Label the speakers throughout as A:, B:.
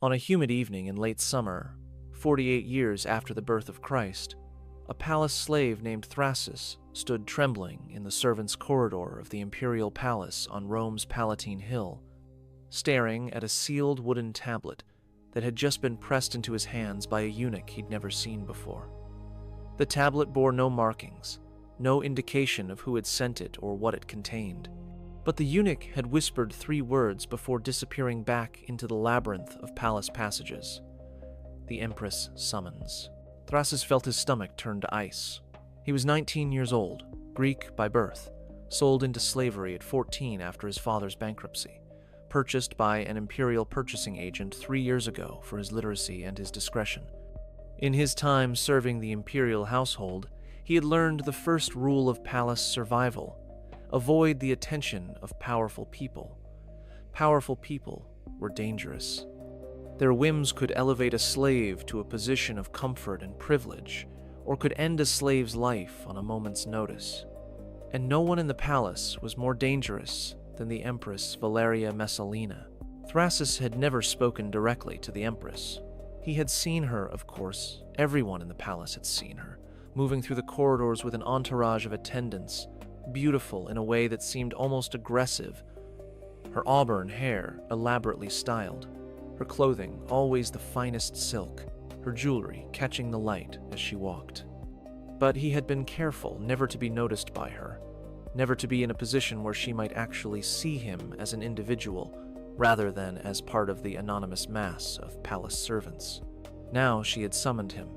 A: On a humid evening in late summer, 48 years after the birth of Christ, a palace slave named Thrasus stood trembling in the servants' corridor of the imperial palace on Rome's Palatine Hill, staring at a sealed wooden tablet that had just been pressed into his hands by a eunuch he'd never seen before. The tablet bore no markings, no indication of who had sent it or what it contained, but the eunuch had whispered 3 words before disappearing back into the labyrinth of palace passages. The Empress summons. Thrasus felt his stomach turn to ice. He was 19 years old, Greek by birth, sold into slavery at 14 after his father's bankruptcy, purchased by an imperial purchasing agent 3 years ago for his literacy and his discretion. In his time serving the imperial household, he had learned the first rule of palace survival: avoid the attention of powerful people. Powerful people were dangerous. Their whims could elevate a slave to a position of comfort and privilege, or could end a slave's life on a moment's notice. And no one in the palace was more dangerous than the Empress Valeria Messalina. Thrasus had never spoken directly to the Empress. He had seen her, of course. Everyone in the palace had seen her, moving through the corridors with an entourage of attendants, beautiful in a way that seemed almost aggressive, her auburn hair elaborately styled, her clothing always the finest silk, her jewelry catching the light as she walked. But he had been careful never to be noticed by her, never to be in a position where she might actually see him as an individual rather than as part of the anonymous mass of palace servants. Now she had summoned him,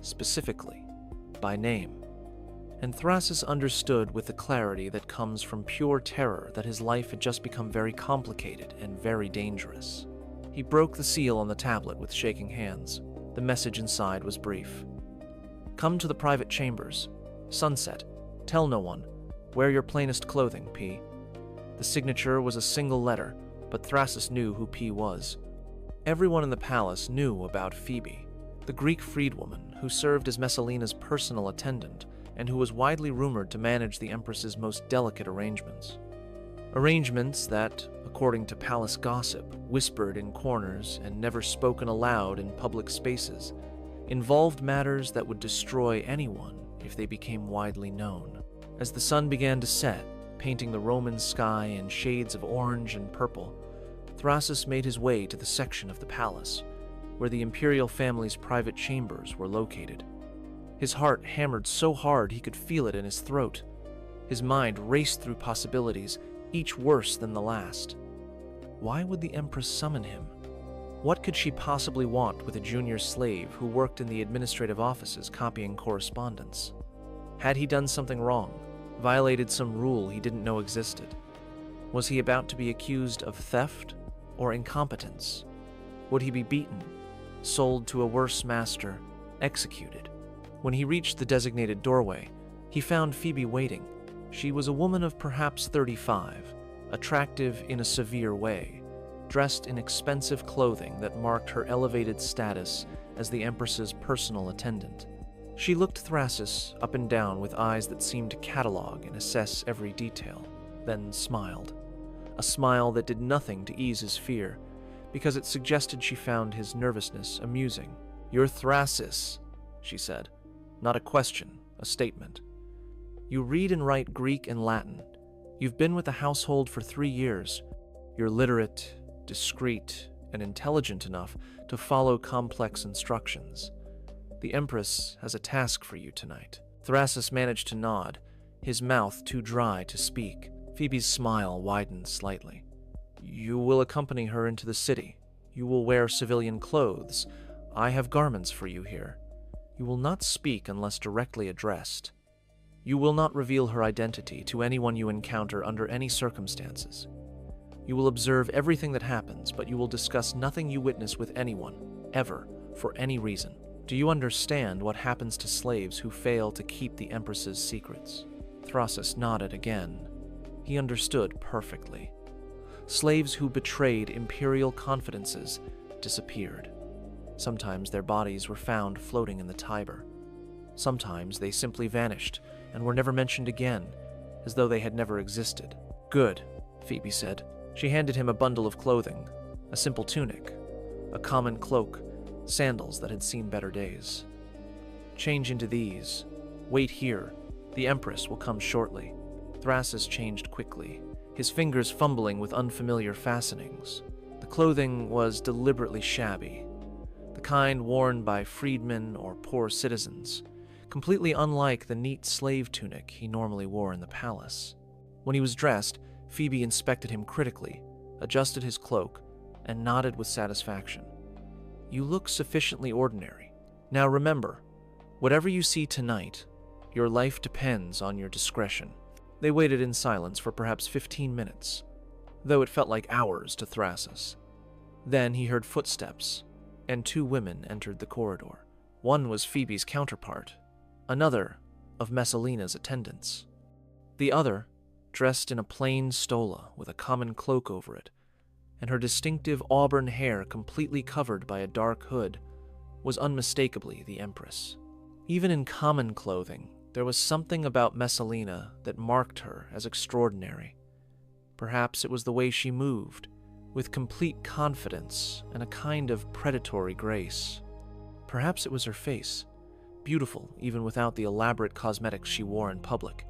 A: specifically, by name. And Thrasus understood with the clarity that comes from pure terror that his life had just become very complicated and very dangerous. He broke the seal on the tablet with shaking hands. The message inside was brief. Come to the private chambers. Sunset. Tell no one. Wear your plainest clothing, P. The signature was a single letter, but Thrasus knew who P was. Everyone in the palace knew about Phoebe, the Greek freedwoman who served as Messalina's personal attendant and who was widely rumored to manage the Empress's most delicate arrangements. Arrangements that, according to palace gossip, whispered in corners and never spoken aloud in public spaces, involved matters that would destroy anyone if they became widely known. As the sun began to set, painting the Roman sky in shades of orange and purple, Thrasus made his way to the section of the palace where the imperial family's private chambers were located. His heart hammered so hard he could feel it in his throat. His mind raced through possibilities, each worse than the last. Why would the Empress summon him? What could she possibly want with a junior slave who worked in the administrative offices copying correspondence? Had he done something wrong, violated some rule he didn't know existed? Was he about to be accused of theft or incompetence? Would he be beaten, sold to a worse master, executed? When he reached the designated doorway, he found Phoebe waiting. She was a woman of perhaps 35, attractive in a severe way, dressed in expensive clothing that marked her elevated status as the Empress's personal attendant. She looked Thrasus up and down with eyes that seemed to catalog and assess every detail, then smiled. A smile that did nothing to ease his fear, because it suggested she found his nervousness amusing. "You're Thrasus," she said. Not a question, a statement. "You read and write Greek and Latin. You've been with the household for 3 years. You're literate, discreet, and intelligent enough to follow complex instructions. The Empress has a task for you tonight." Thrasus managed to nod, his mouth too dry to speak. Phoebe's smile widened slightly. "You will accompany her into the city. You will wear civilian clothes. I have garments for you here. You will not speak unless directly addressed. You will not reveal her identity to anyone you encounter under any circumstances. You will observe everything that happens, but you will discuss nothing you witness with anyone, ever, for any reason. Do you understand what happens to slaves who fail to keep the Empress's secrets?" Thrasus nodded again. He understood perfectly. Slaves who betrayed imperial confidences disappeared. Sometimes their bodies were found floating in the Tiber. Sometimes they simply vanished and were never mentioned again, as though they had never existed. "Good," Phoebe said. She handed him a bundle of clothing, a simple tunic, a common cloak, sandals that had seen better days. Change into these. Wait here. The Empress will come shortly. Thrasus changed quickly, his fingers fumbling with unfamiliar fastenings. The clothing was deliberately shabby, the kind worn by freedmen or poor citizens, completely unlike the neat slave tunic he normally wore in the palace. When he was dressed, Phoebe inspected him critically, adjusted his cloak, and nodded with satisfaction. "You look sufficiently ordinary. Now remember, whatever you see tonight, your life depends on your discretion." They waited in silence for perhaps 15 minutes, though it felt like hours to Thrasus. Then he heard footsteps, and 2 women entered the corridor. One was Phoebe's counterpart, another of Messalina's attendants. The other, dressed in a plain stola with a common cloak over it, and her distinctive auburn hair completely covered by a dark hood, was unmistakably the Empress. Even in common clothing, there was something about Messalina that marked her as extraordinary. Perhaps it was the way she moved, with complete confidence and a kind of predatory grace. Perhaps it was her face, beautiful even without the elaborate cosmetics she wore in public.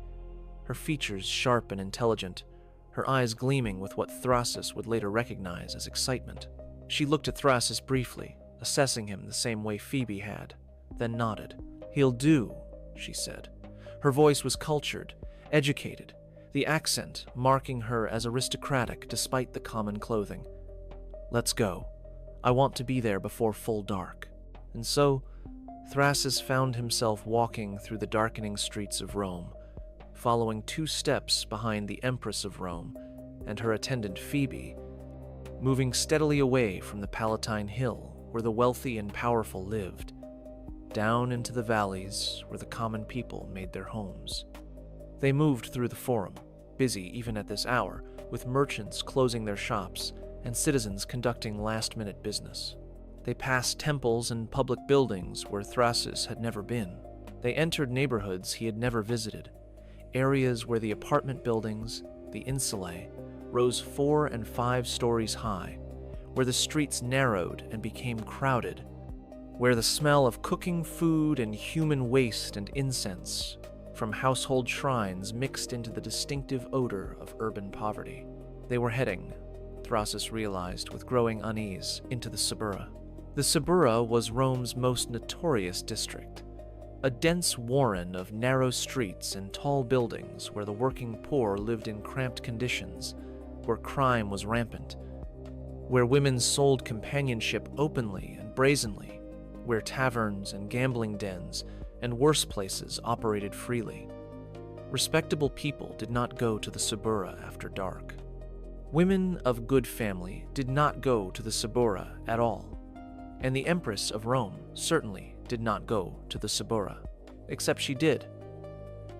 A: Her features sharp and intelligent, her eyes gleaming with what Thrasus would later recognize as excitement. She looked at Thrasus briefly, assessing him the same way Phoebe had, then nodded. "He'll do," she said. Her voice was cultured, educated, the accent marking her as aristocratic despite the common clothing. "Let's go. I want to be there before full dark." And so, Thrasus found himself walking through the darkening streets of Rome, following 2 steps behind the Empress of Rome and her attendant Phoebe, moving steadily away from the Palatine Hill where the wealthy and powerful lived, down into the valleys where the common people made their homes. They moved through the Forum, busy even at this hour, with merchants closing their shops and citizens conducting last-minute business. They passed temples and public buildings where Thrasus had never been. They entered neighborhoods he had never visited, areas where the apartment buildings, the insulae, rose 4 and 5 stories high, where the streets narrowed and became crowded, where the smell of cooking food and human waste and incense from household shrines mixed into the distinctive odor of urban poverty. They were heading, Thrasus realized with growing unease, into the Suburra. The Suburra was Rome's most notorious district, a dense warren of narrow streets and tall buildings where the working poor lived in cramped conditions, where crime was rampant, where women sold companionship openly and brazenly, where taverns and gambling dens and worse places operated freely. Respectable people did not go to the Suburra after dark. Women of good family did not go to the Suburra at all, and the Empress of Rome certainly did not go to the Suburra, except she did.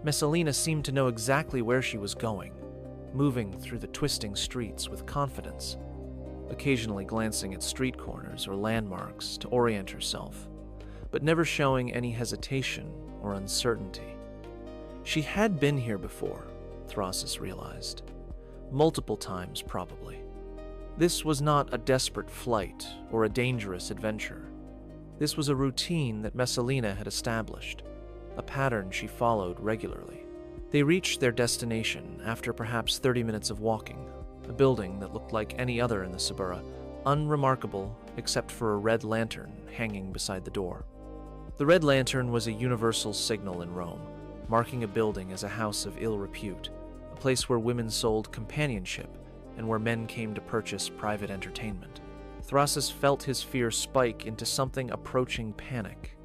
A: Messalina seemed to know exactly where she was going, moving through the twisting streets with confidence, occasionally glancing at street corners or landmarks to orient herself, but never showing any hesitation or uncertainty. She had been here before, Thrasus realized. Multiple times, probably. This was not a desperate flight or a dangerous adventure. This was a routine that Messalina had established, a pattern she followed regularly. They reached their destination after perhaps 30 minutes of walking, a building that looked like any other in the Suburra, unremarkable except for a red lantern hanging beside the door. The red lantern was a universal signal in Rome, marking a building as a house of ill repute, a place where women sold companionship and where men came to purchase private entertainment. Thrasus felt his fear spike into something approaching panic.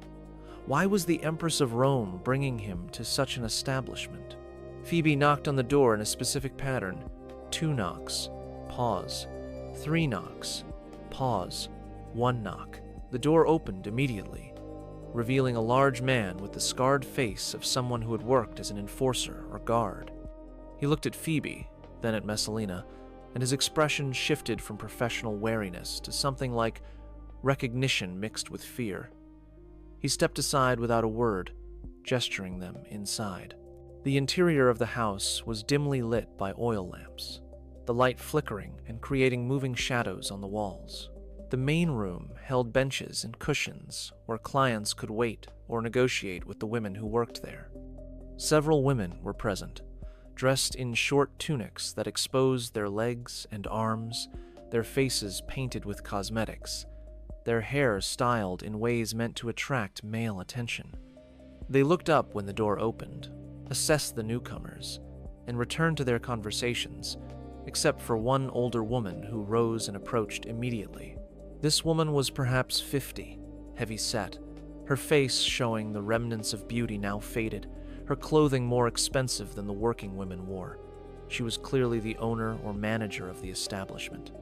A: Why was the Empress of Rome bringing him to such an establishment? Phoebe knocked on the door in a specific pattern. 2 knocks, pause. 3 knocks, pause. 1 knock. The door opened immediately, revealing a large man with the scarred face of someone who had worked as an enforcer or guard. He looked at Phoebe, then at Messalina, and his expression shifted from professional wariness to something like recognition mixed with fear. He stepped aside without a word, gesturing them inside. The interior of the house was dimly lit by oil lamps, the light flickering and creating moving shadows on the walls. The main room held benches and cushions where clients could wait or negotiate with the women who worked there. Several women were present, dressed in short tunics that exposed their legs and arms, their faces painted with cosmetics, their hair styled in ways meant to attract male attention. They looked up when the door opened, assessed the newcomers, and returned to their conversations, except for one older woman who rose and approached immediately. This woman was perhaps 50, heavy-set, her face showing the remnants of beauty now faded, her clothing more expensive than the working women wore. She was clearly the owner or manager of the establishment.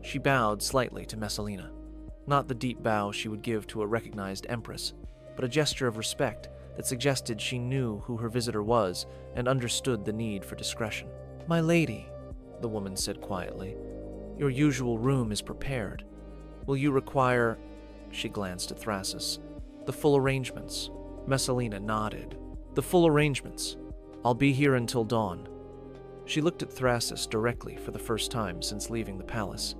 A: She bowed slightly to Messalina, not the deep bow she would give to a recognized empress, but a gesture of respect that suggested she knew who her visitor was and understood the need for discretion. "My lady," the woman said quietly, "your usual room is prepared. Will you require—" she glanced at Thrasus. "The full arrangements." Messalina nodded. "The full arrangements. I'll be here until dawn." She looked at Thrasus directly for the first time since leaving the palace,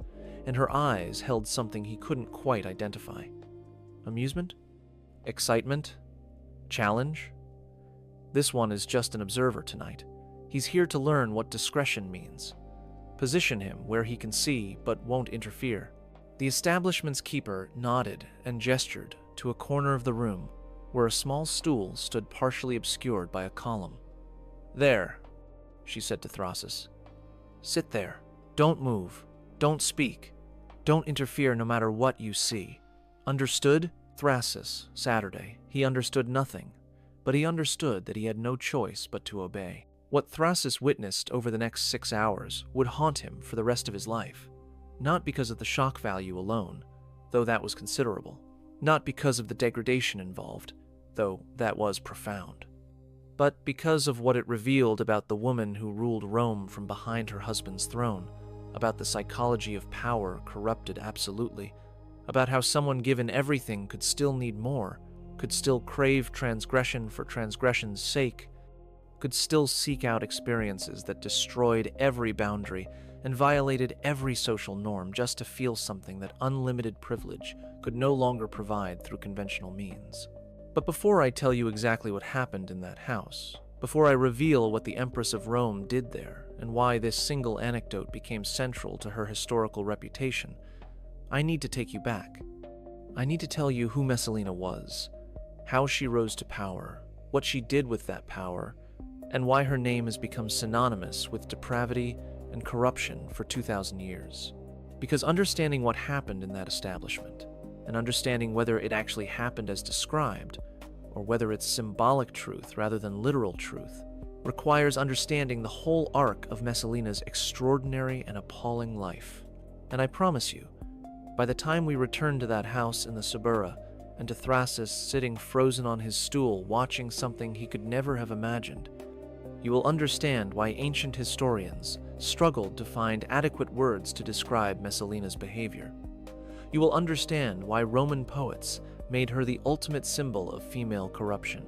A: and her eyes held something he couldn't quite identify. Amusement? Excitement? Challenge? This one is just an observer tonight. He's here to learn what discretion means. Position him where he can see but won't interfere. The establishment's keeper nodded and gestured to a corner of the room where a small stool stood partially obscured by a column. "There," she said to Thrasus. "Sit there. Don't move. Don't speak. Don't interfere no matter what you see. Understood?" Thrasus, Saturday. He understood nothing, but he understood that he had no choice but to obey. What Thrasus witnessed over the next 6 hours would haunt him for the rest of his life, not because of the shock value alone, though that was considerable, not because of the degradation involved, though that was profound, but because of what it revealed about the woman who ruled Rome from behind her husband's throne, about the psychology of power corrupted absolutely, about how someone given everything could still need more, could still crave transgression for transgression's sake, could still seek out experiences that destroyed every boundary and violated every social norm just to feel something that unlimited privilege could no longer provide through conventional means. But before I tell you exactly what happened in that house, before I reveal what the Empress of Rome did there and why this single anecdote became central to her historical reputation, I need to take you back. I need to tell you who Messalina was, how she rose to power, what she did with that power, and why her name has become synonymous with depravity and corruption for 2,000 years. Because understanding what happened in that establishment, and understanding whether it actually happened as described, or whether it's symbolic truth rather than literal truth, requires understanding the whole arc of Messalina's extraordinary and appalling life. And I promise you, by the time we return to that house in the Suburra, and to Thrasus sitting frozen on his stool watching something he could never have imagined, you will understand why ancient historians struggled to find adequate words to describe Messalina's behavior. You will understand why Roman poets made her the ultimate symbol of female corruption.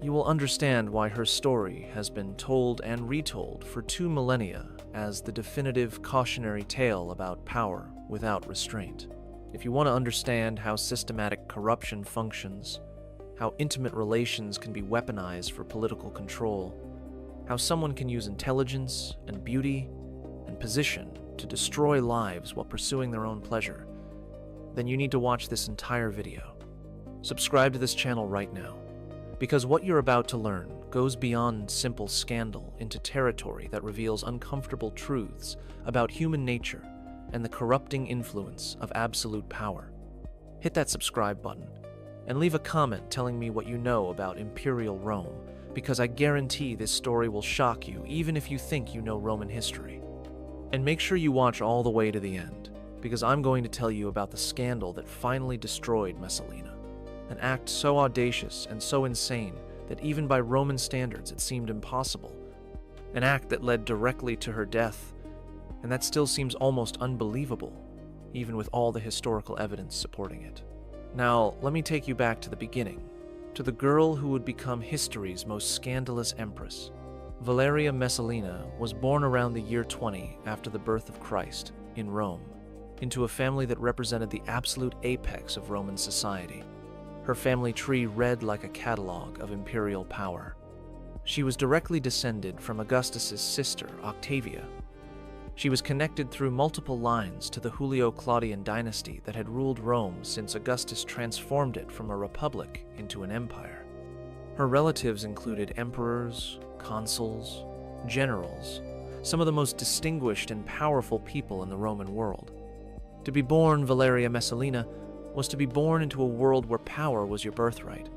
A: You will understand why her story has been told and retold for 2 millennia as the definitive cautionary tale about power without restraint. If you want to understand how systematic corruption functions, how intimate relations can be weaponized for political control, how someone can use intelligence and beauty and position to destroy lives while pursuing their own pleasure, then you need to watch this entire video. Subscribe to this channel right now, because what you're about to learn goes beyond simple scandal into territory that reveals uncomfortable truths about human nature and the corrupting influence of absolute power. Hit that subscribe button and leave a comment telling me what you know about Imperial Rome, because I guarantee this story will shock you even if you think you know Roman history. And make sure you watch all the way to the end, because I'm going to tell you about the scandal that finally destroyed Messalina, an act so audacious and so insane that even by Roman standards it seemed impossible, an act that led directly to her death, and that still seems almost unbelievable, even with all the historical evidence supporting it. Now, let me take you back to the beginning, to the girl who would become history's most scandalous empress. Valeria Messalina was born around the year 20 after the birth of Christ in Rome. into a family that represented the absolute apex of Roman society. Her family tree read like a catalog of imperial power. She was directly descended from Augustus's sister, Octavia. She was connected through multiple lines to the Julio-Claudian dynasty that had ruled Rome since Augustus transformed it from a republic into an empire. Her relatives included emperors, consuls, generals, some of the most distinguished and powerful people in the Roman world. To be born Valeria Messalina was to be born into a world where power was your birthright,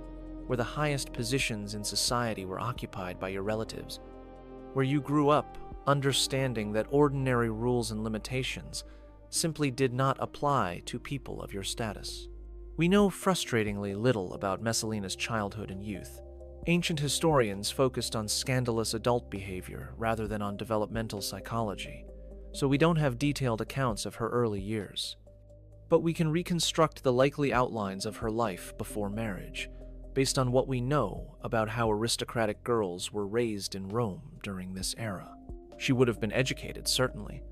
A: where the highest positions in society were occupied by your relatives, where you grew up understanding that ordinary rules and limitations simply did not apply to people of your status. We know frustratingly little about Messalina's childhood and youth. Ancient historians focused on scandalous adult behavior rather than on developmental psychology, so we don't have detailed accounts of her early years. But we can reconstruct the likely outlines of her life before marriage, based on what we know about how aristocratic girls were raised in Rome during this era. She would have been educated, certainly.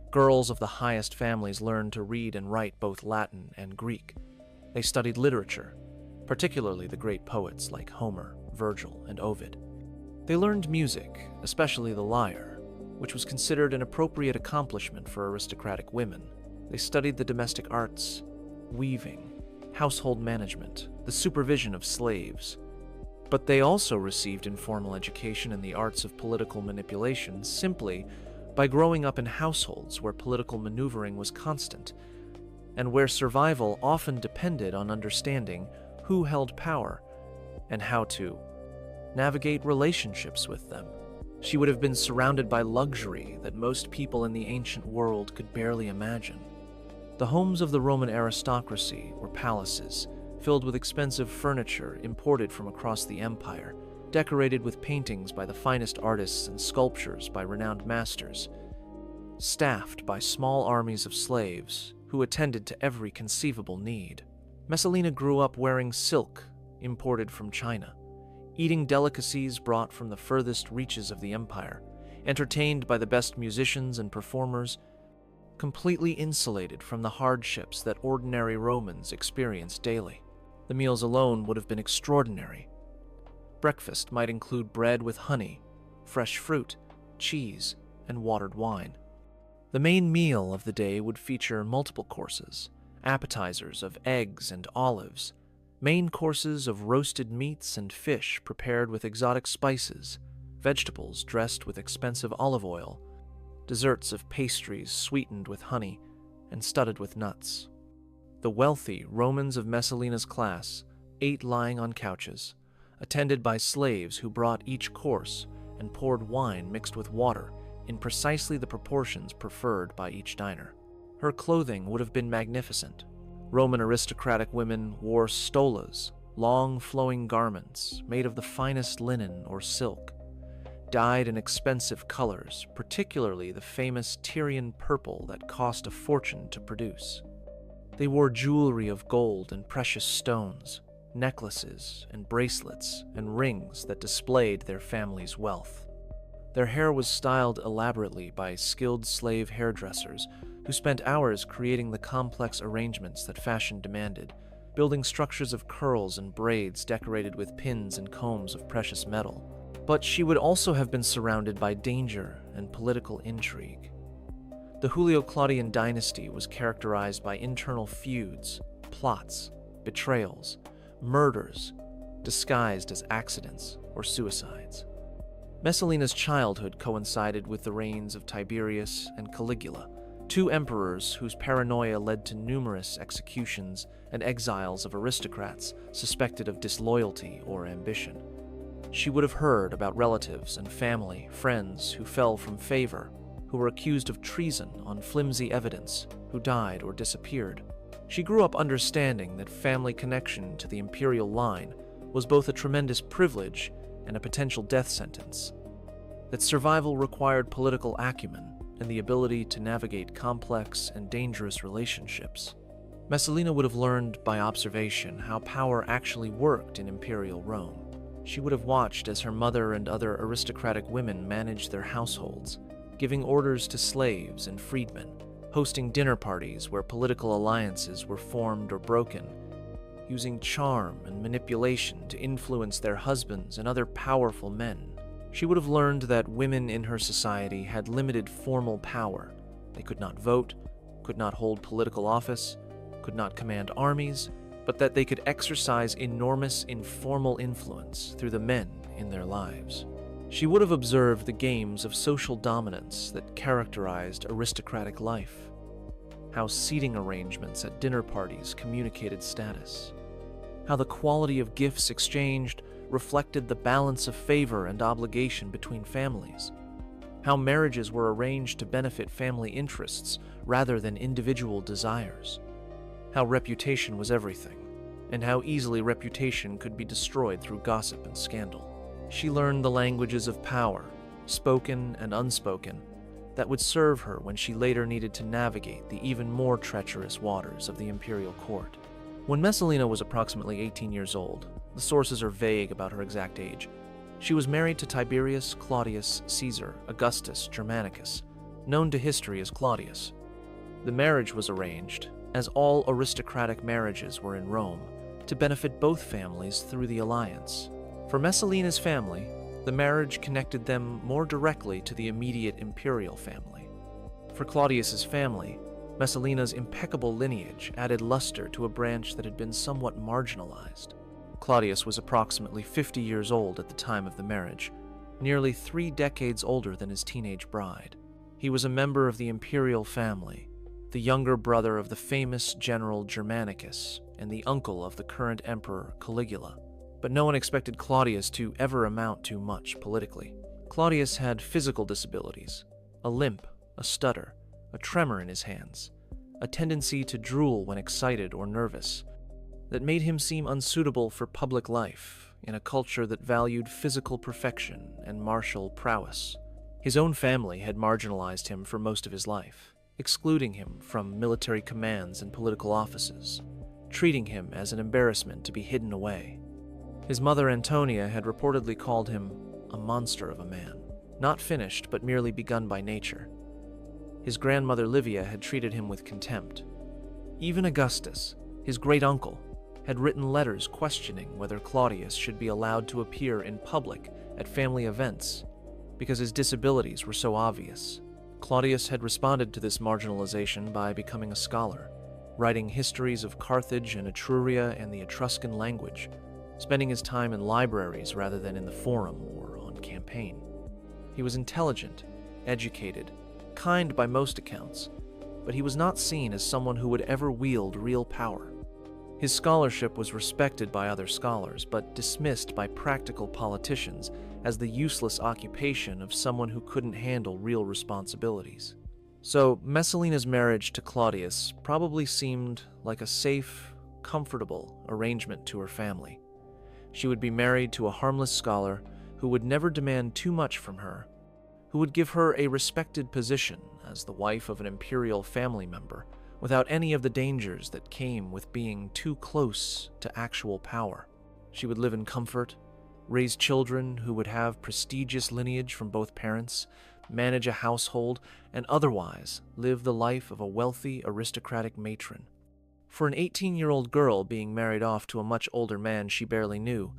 A: Girls of the highest families learned to read and write both Latin and Greek. They studied literature, particularly the great poets like Homer, Virgil, and Ovid. They learned music, especially the lyre, which was considered an appropriate accomplishment for aristocratic women. They studied the domestic arts, weaving, household management, the supervision of slaves. But they also received informal education in the arts of political manipulation simply by growing up in households where political maneuvering was constant, and where survival often depended on understanding who held power and how to navigate relationships with them. She would have been surrounded by luxury that most people in the ancient world could barely imagine. The homes of the Roman aristocracy were palaces, filled with expensive furniture imported from across the empire, decorated with paintings by the finest artists and sculptures by renowned masters, staffed by small armies of slaves who attended to every conceivable need. Messalina grew up wearing silk imported from China, eating delicacies brought from the furthest reaches of the empire, entertained by the best musicians and performers, completely insulated from the hardships that ordinary Romans experienced daily. The meals alone would have been extraordinary. Breakfast might include bread with honey, fresh fruit, cheese, and watered wine. The main meal of the day would feature multiple courses, appetizers of eggs and olives, main courses of roasted meats and fish prepared with exotic spices, vegetables dressed with expensive olive oil, desserts of pastries sweetened with honey and studded with nuts. The wealthy Romans of Messalina's class ate lying on couches, attended by slaves who brought each course and poured wine mixed with water in precisely the proportions preferred by each diner. Her clothing would have been magnificent. Roman aristocratic women wore stolas, long flowing garments made of the finest linen or silk, dyed in expensive colors, particularly the famous Tyrian purple that cost a fortune to produce. They wore jewelry of gold and precious stones, necklaces and bracelets and rings that displayed their family's wealth. Their hair was styled elaborately by skilled slave hairdressers who spent hours creating the complex arrangements that fashion demanded, building structures of curls and braids decorated with pins and combs of precious metal. But she would also have been surrounded by danger and political intrigue. The Julio-Claudian dynasty was characterized by internal feuds, plots, betrayals, murders, disguised as accidents or suicides. Messalina's childhood coincided with the reigns of Tiberius and Caligula, two emperors whose paranoia led to numerous executions and exiles of aristocrats suspected of disloyalty or ambition. She would have heard about relatives and family, friends who fell from favor, who were accused of treason on flimsy evidence, who died or disappeared. She grew up understanding that family connection to the imperial line was both a tremendous privilege and a potential death sentence, that survival required political acumen and the ability to navigate complex and dangerous relationships. Messalina would have learned by observation how power actually worked in imperial Rome. She would have watched as her mother and other aristocratic women managed their households, giving orders to slaves and freedmen, hosting dinner parties where political alliances were formed or broken, using charm and manipulation to influence their husbands and other powerful men. She would have learned that women in her society had limited formal power. They could not vote, could not hold political office, could not command armies, but that they could exercise enormous informal influence through the men in their lives. She would have observed the games of social dominance that characterized aristocratic life, how seating arrangements at dinner parties communicated status, how the quality of gifts exchanged reflected the balance of favor and obligation between families, how marriages were arranged to benefit family interests rather than individual desires, how reputation was everything, and how easily reputation could be destroyed through gossip and scandal. She learned the languages of power, spoken and unspoken, that would serve her when she later needed to navigate the even more treacherous waters of the imperial court. When Messalina was approximately 18 years old, the sources are vague about her exact age, she was married to Tiberius Claudius Caesar Augustus Germanicus, known to history as Claudius. The marriage was arranged, as all aristocratic marriages were in Rome, to benefit both families through the alliance. For Messalina's family, the marriage connected them more directly to the immediate imperial family. For Claudius's family, Messalina's impeccable lineage added luster to a branch that had been somewhat marginalized. Claudius was approximately 50 years old at the time of the marriage, nearly 3 decades older than his teenage bride. He was a member of the imperial family, the younger brother of the famous general Germanicus and the uncle of the current emperor Caligula. But no one expected Claudius to ever amount to much politically. Claudius had physical disabilities, a limp, a stutter, a tremor in his hands, a tendency to drool when excited or nervous, that made him seem unsuitable for public life in a culture that valued physical perfection and martial prowess. His own family had marginalized him for most of his life, excluding him from military commands and political offices, treating him as an embarrassment to be hidden away. His mother Antonia had reportedly called him a monster of a man, not finished but merely begun by nature. His grandmother Livia had treated him with contempt. Even Augustus, his great-uncle, had written letters questioning whether Claudius should be allowed to appear in public at family events because his disabilities were so obvious. Claudius had responded to this marginalization by becoming a scholar, writing histories of Carthage and Etruria and the Etruscan language, spending his time in libraries rather than in the forum or on campaign. He was intelligent, educated, kind by most accounts, but he was not seen as someone who would ever wield real power. His scholarship was respected by other scholars, but dismissed by practical politicians as the useless occupation of someone who couldn't handle real responsibilities. So Messalina's marriage to Claudius probably seemed like a safe, comfortable arrangement to her family. She would be married to a harmless scholar who would never demand too much from her, who would give her a respected position as the wife of an imperial family member, without any of the dangers that came with being too close to actual power. She would live in comfort, raise children who would have prestigious lineage from both parents, manage a household, and otherwise live the life of a wealthy aristocratic matron. For an 18-year-old girl being married off to a much older man she barely knew,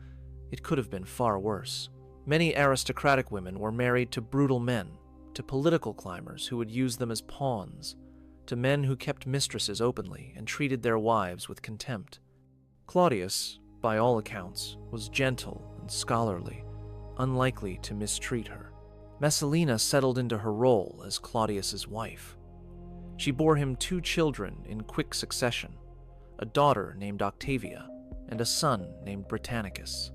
A: it could have been far worse. Many aristocratic women were married to brutal men, to political climbers who would use them as pawns, to men who kept mistresses openly and treated their wives with contempt. Claudius, by all accounts, was gentle and scholarly, unlikely to mistreat her. Messalina settled into her role as Claudius's wife. She bore him 2 children in quick succession, a daughter named Octavia and a son named Britannicus.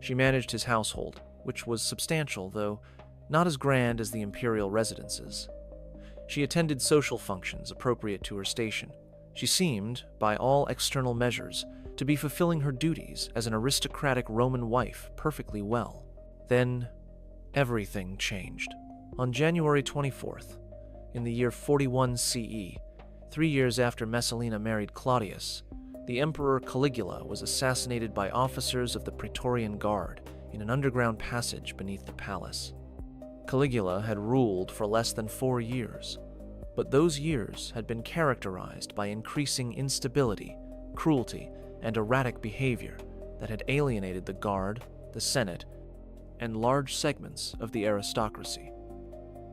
A: She managed his household, which was substantial, though not as grand as the imperial residences. She attended social functions appropriate to her station. She seemed, by all external measures, to be fulfilling her duties as an aristocratic Roman wife perfectly well. Then, everything changed. On January 24th, in the year 41 CE, 3 years after Messalina married Claudius, the Emperor Caligula was assassinated by officers of the Praetorian Guard in an underground passage beneath the palace. Caligula had ruled for less than 4 years. But those years had been characterized by increasing instability, cruelty, and erratic behavior that had alienated the Guard, the Senate, and large segments of the aristocracy.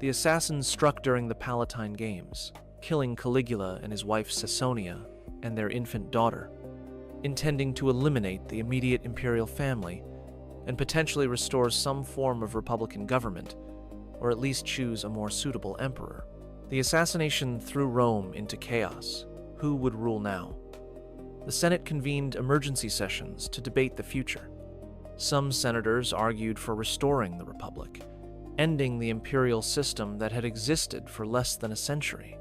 A: The assassins struck during the Palatine Games, killing Caligula and his wife Caesonia and their infant daughter, intending to eliminate the immediate imperial family and potentially restore some form of republican government, or at least choose a more suitable emperor. The assassination threw Rome into chaos. Who would rule now? The Senate convened emergency sessions to debate the future. Some senators argued for restoring the republic, ending the imperial system that had existed for less than a century.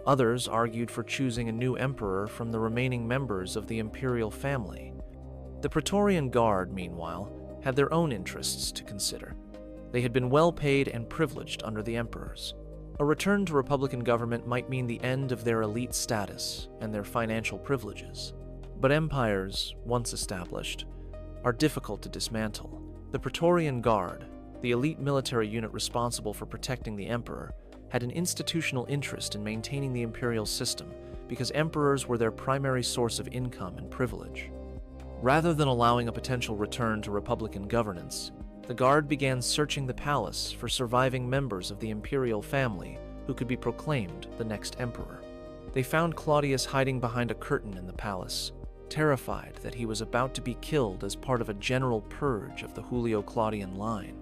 A: Others argued for choosing a new emperor from the remaining members of the imperial family. The Praetorian Guard, meanwhile, had their own interests to consider. They had been well paid and privileged under the emperors. A return to republican government might mean the end of their elite status and their financial privileges. But empires, once established, are difficult to dismantle. The Praetorian Guard, the elite military unit responsible for protecting the emperor, had an institutional interest in maintaining the imperial system because emperors were their primary source of income and privilege. Rather than allowing a potential return to republican governance, the Guard began searching the palace for surviving members of the imperial family who could be proclaimed the next emperor. They found Claudius hiding behind a curtain in the palace, terrified that he was about to be killed as part of a general purge of the Julio-Claudian line.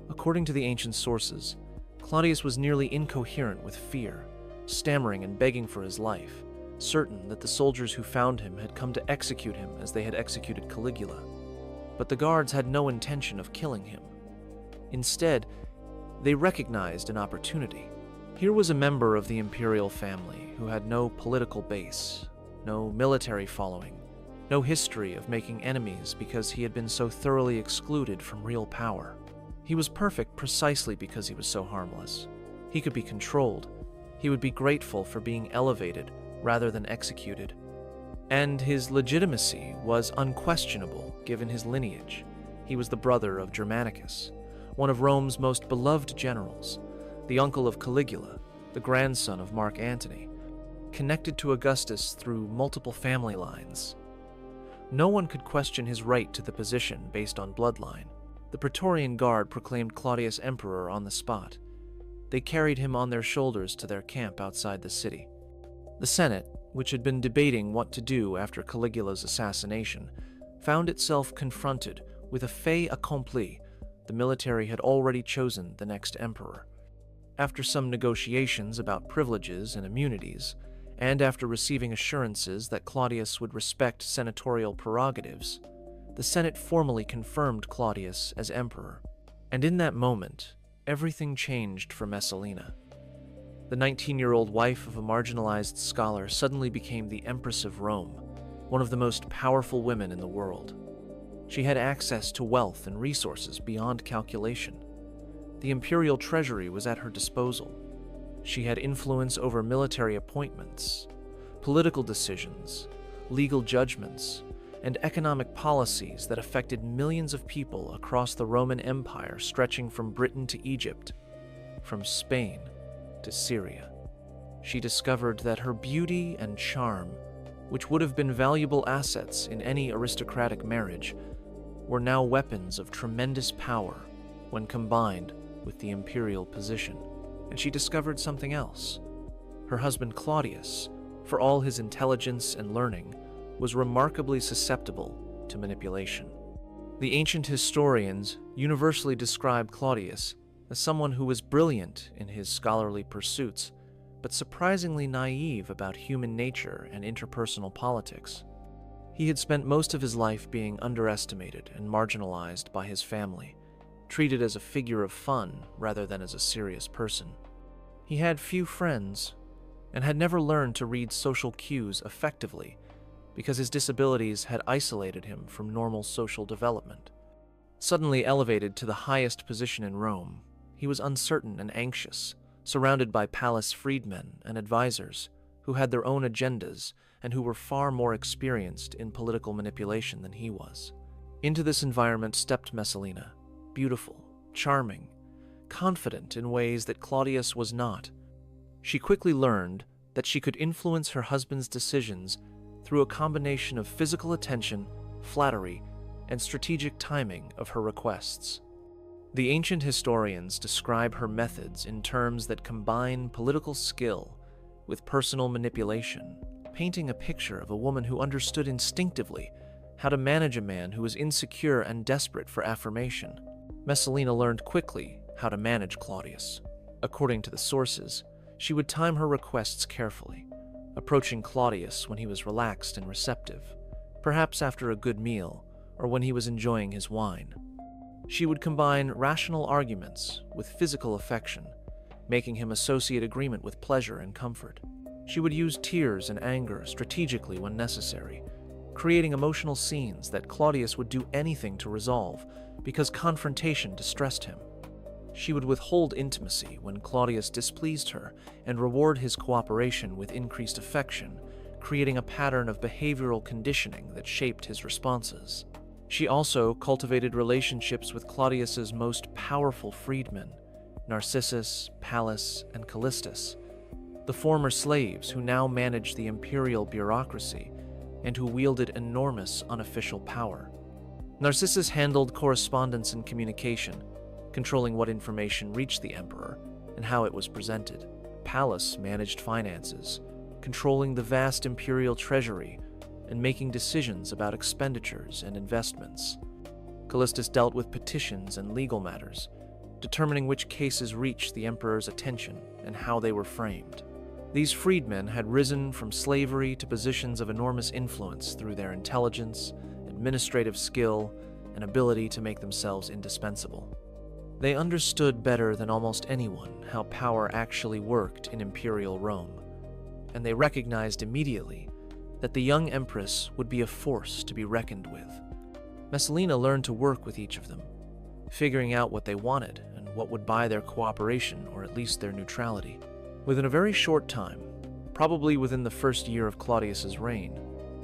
A: According to the ancient sources, Claudius was nearly incoherent with fear, stammering and begging for his life, certain that the soldiers who found him had come to execute him as they had executed Caligula. But the guards had no intention of killing him. Instead, they recognized an opportunity. Here was a member of the imperial family who had no political base, no military following, no history of making enemies because he had been so thoroughly excluded from real power. He was perfect precisely because he was so harmless. He could be controlled. He would be grateful for being elevated rather than executed. And his legitimacy was unquestionable given his lineage. He was the brother of Germanicus, one of Rome's most beloved generals, the uncle of Caligula, the grandson of Mark Antony, connected to Augustus through multiple family lines. No one could question his right to the position based on bloodline. The Praetorian Guard proclaimed Claudius emperor on the spot. They carried him on their shoulders to their camp outside the city. The Senate, which had been debating what to do after Caligula's assassination, found itself confronted with a fait accompli. The military had already chosen the next emperor. After some negotiations about privileges and immunities, and after receiving assurances that Claudius would respect senatorial prerogatives, the Senate formally confirmed Claudius as emperor. And in that moment, everything changed for Messalina. The 19-year-old wife of a marginalized scholar suddenly became the Empress of Rome, one of the most powerful women in the world. She had access to wealth and resources beyond calculation. The imperial treasury was at her disposal. She had influence over military appointments, political decisions, legal judgments, and economic policies that affected millions of people across the Roman Empire, stretching from Britain to Egypt, from Spain to Syria. She discovered that her beauty and charm, which would have been valuable assets in any aristocratic marriage, were now weapons of tremendous power when combined with the imperial position. And she discovered something else. Her husband Claudius, for all his intelligence and learning, was remarkably susceptible to manipulation. The ancient historians universally describe Claudius as someone who was brilliant in his scholarly pursuits, but surprisingly naive about human nature and interpersonal politics. He had spent most of his life being underestimated and marginalized by his family, treated as a figure of fun rather than as a serious person. He had few friends and had never learned to read social cues effectively because his disabilities had isolated him from normal social development. Suddenly elevated to the highest position in Rome, he was uncertain and anxious, surrounded by palace freedmen and advisors who had their own agendas and who were far more experienced in political manipulation than he was. Into this environment stepped Messalina, beautiful, charming, confident in ways that Claudius was not. She quickly learned that she could influence her husband's decisions through a combination of physical attention, flattery, and strategic timing of her requests. The ancient historians describe her methods in terms that combine political skill with personal manipulation, painting a picture of a woman who understood instinctively how to manage a man who was insecure and desperate for affirmation. Messalina learned quickly how to manage Claudius. According to the sources, she would time her requests carefully, approaching Claudius when he was relaxed and receptive, perhaps after a good meal or when he was enjoying his wine. She would combine rational arguments with physical affection, making him associate agreement with pleasure and comfort. She would use tears and anger strategically when necessary, creating emotional scenes that Claudius would do anything to resolve because confrontation distressed him. She would withhold intimacy when Claudius displeased her and reward his cooperation with increased affection, creating a pattern of behavioral conditioning that shaped his responses. She also cultivated relationships with Claudius's most powerful freedmen, Narcissus, Pallas, and Callistus, the former slaves who now managed the imperial bureaucracy and who wielded enormous unofficial power. Narcissus handled correspondence and communication, controlling what information reached the emperor and how it was presented. Pallas managed finances, controlling the vast imperial treasury and making decisions about expenditures and investments. Callistus dealt with petitions and legal matters, determining which cases reached the emperor's attention and how they were framed. These freedmen had risen from slavery to positions of enormous influence through their intelligence, administrative skill, and ability to make themselves indispensable. They understood better than almost anyone how power actually worked in imperial Rome, and they recognized immediately that the young empress would be a force to be reckoned with. Messalina learned to work with each of them, figuring out what they wanted and what would buy their cooperation or at least their neutrality. Within a very short time, probably within the first year of Claudius's reign,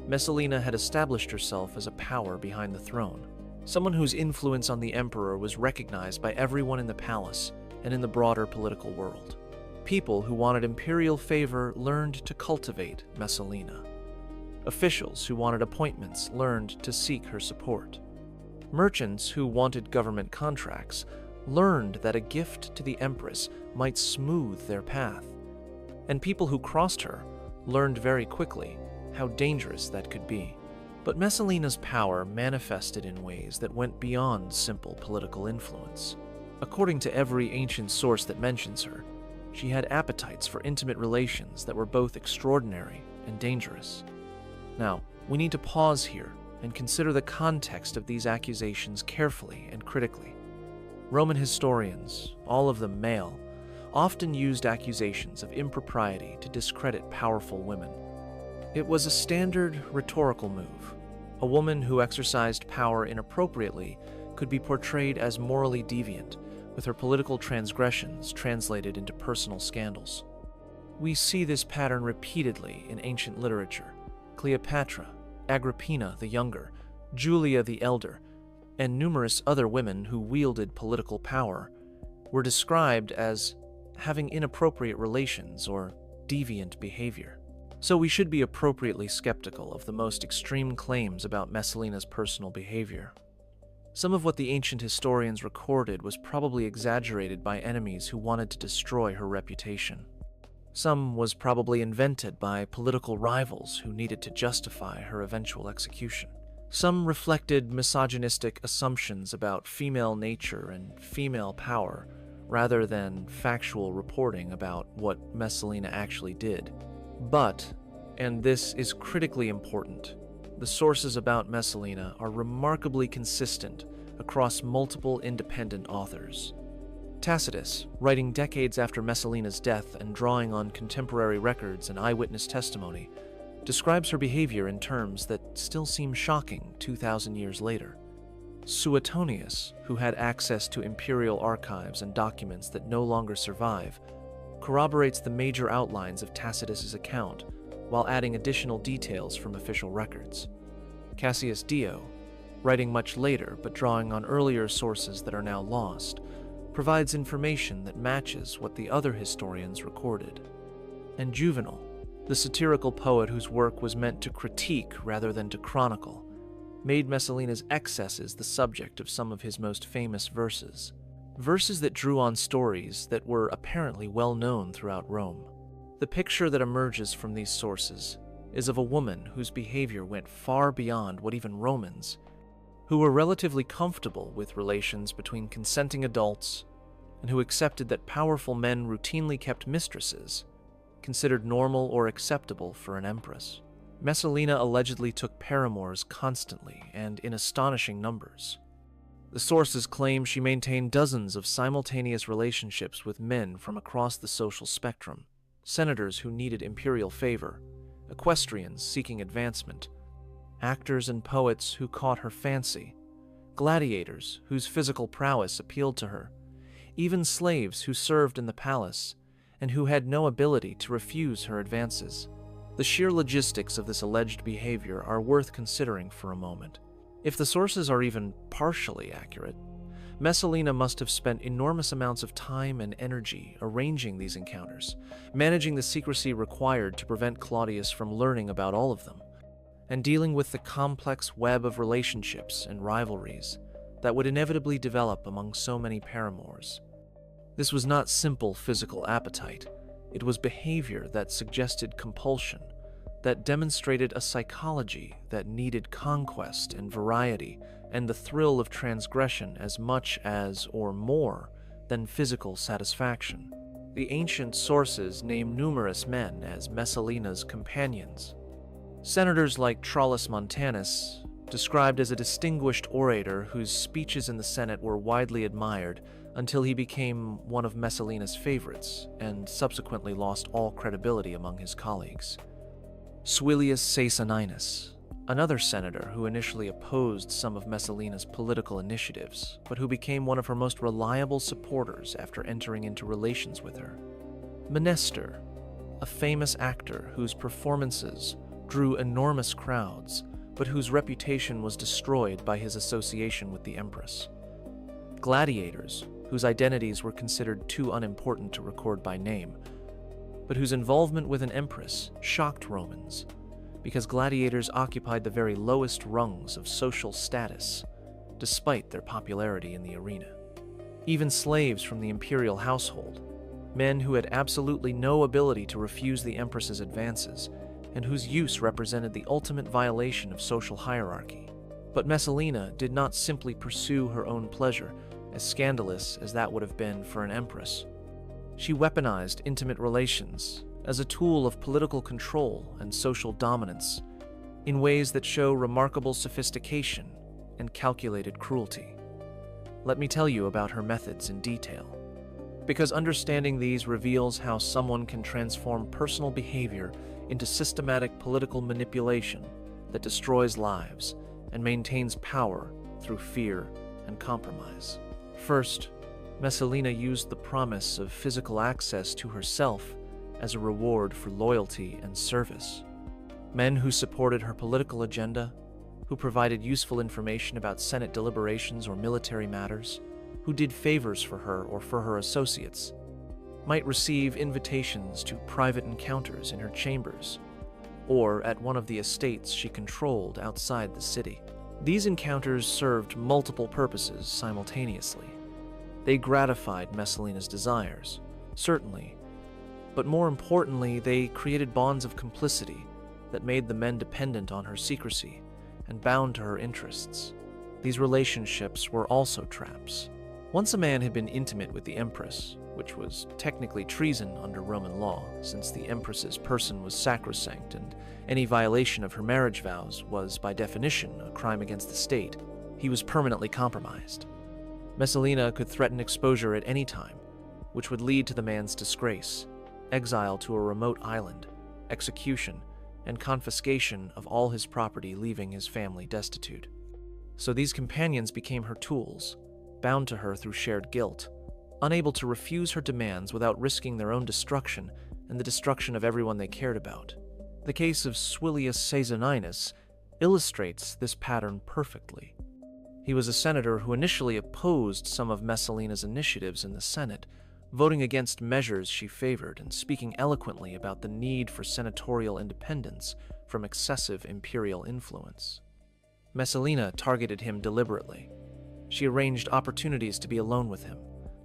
A: Messalina had established herself as a power behind the throne, someone whose influence on the emperor was recognized by everyone in the palace and in the broader political world. People who wanted imperial favor learned to cultivate Messalina. Officials who wanted appointments learned to seek her support. Merchants who wanted government contracts learned that a gift to the empress might smooth their path. And people who crossed her learned very quickly how dangerous that could be. But Messalina's power manifested in ways that went beyond simple political influence. According to every ancient source that mentions her, she had appetites for intimate relations that were both extraordinary and dangerous. Now, we need to pause here and consider the context of these accusations carefully and critically. Roman historians, all of them male, often used accusations of impropriety to discredit powerful women. It was a standard rhetorical move. A woman who exercised power inappropriately could be portrayed as morally deviant, with her political transgressions translated into personal scandals. We see this pattern repeatedly in ancient literature. Cleopatra, Agrippina the Younger, Julia the Elder, and numerous other women who wielded political power were described as having inappropriate relations or deviant behavior. So we should be appropriately skeptical of the most extreme claims about Messalina's personal behavior. Some of what the ancient historians recorded was probably exaggerated by enemies who wanted to destroy her reputation. Some was probably invented by political rivals who needed to justify her eventual execution. Some reflected misogynistic assumptions about female nature and female power, rather than factual reporting about what Messalina actually did. But, and this is critically important, the sources about Messalina are remarkably consistent across multiple independent authors. Tacitus, writing decades after Messalina's death and drawing on contemporary records and eyewitness testimony, describes her behavior in terms that still seem shocking 2,000 years later. Suetonius, who had access to imperial archives and documents that no longer survive, corroborates the major outlines of Tacitus's account while adding additional details from official records. Cassius Dio, writing much later but drawing on earlier sources that are now lost, provides information that matches what the other historians recorded. and Juvenal, the satirical poet whose work was meant to critique rather than to chronicle, made Messalina's excesses the subject of some of his most famous verses. Verses that drew on stories that were apparently well known throughout Rome. The picture that emerges from these sources is of a woman whose behavior went far beyond what even Romans, who were relatively comfortable with relations between consenting adults and who accepted that powerful men routinely kept mistresses, considered normal or acceptable for an empress. Messalina allegedly took paramours constantly and in astonishing numbers. The sources claim she maintained dozens of simultaneous relationships with men from across the social spectrum, senators who needed imperial favor, equestrians seeking advancement, actors and poets who caught her fancy, gladiators whose physical prowess appealed to her, even slaves who served in the palace and who had no ability to refuse her advances. The sheer logistics of this alleged behavior are worth considering for a moment. If the sources are even partially accurate, Messalina must have spent enormous amounts of time and energy arranging these encounters, managing the secrecy required to prevent Claudius from learning about all of them, and dealing with the complex web of relationships and rivalries that would inevitably develop among so many paramours. This was not simple physical appetite. It was behavior that suggested compulsion, that demonstrated a psychology that needed conquest and variety and the thrill of transgression as much as, or more, than physical satisfaction. The ancient sources name numerous men as Messalina's companions. Senators like Trollus Montanus, described as a distinguished orator whose speeches in the Senate were widely admired until he became one of Messalina's favorites and subsequently lost all credibility among his colleagues. Suilius Caesoninus, another senator who initially opposed some of Messalina's political initiatives, but who became one of her most reliable supporters after entering into relations with her. Menestor, a famous actor whose performances drew enormous crowds, but whose reputation was destroyed by his association with the empress. Gladiators, whose identities were considered too unimportant to record by name, but whose involvement with an empress shocked Romans, because gladiators occupied the very lowest rungs of social status, despite their popularity in the arena. Even slaves from the imperial household, men who had absolutely no ability to refuse the empress's advances, and whose use represented the ultimate violation of social hierarchy. But Messalina did not simply pursue her own pleasure, as scandalous as that would have been for an empress. She weaponized intimate relations as a tool of political control and social dominance in ways that show remarkable sophistication and calculated cruelty. Let me tell you about her methods in detail, because understanding these reveals how someone can transform personal behavior into systematic political manipulation that destroys lives and maintains power through fear and compromise. First, Messalina used the promise of physical access to herself as a reward for loyalty and service. Men who supported her political agenda, who provided useful information about Senate deliberations or military matters, who did favors for her or for her associates, might receive invitations to private encounters in her chambers or at one of the estates she controlled outside the city. These encounters served multiple purposes simultaneously. They gratified Messalina's desires, certainly, but more importantly, they created bonds of complicity that made the men dependent on her secrecy and bound to her interests. These relationships were also traps. Once a man had been intimate with the empress, which was technically treason under Roman law, since the empress's person was sacrosanct and any violation of her marriage vows was, by definition, a crime against the state, he was permanently compromised. Messalina could threaten exposure at any time, which would lead to the man's disgrace, exile to a remote island, execution, and confiscation of all his property, leaving his family destitute. So these companions became her tools, bound to her through shared guilt, unable to refuse her demands without risking their own destruction and the destruction of everyone they cared about. The case of Suilius Caesoninus illustrates this pattern perfectly. He was a senator who initially opposed some of Messalina's initiatives in the Senate, voting against measures she favored and speaking eloquently about the need for senatorial independence from excessive imperial influence. Messalina targeted him deliberately. She arranged opportunities to be alone with him,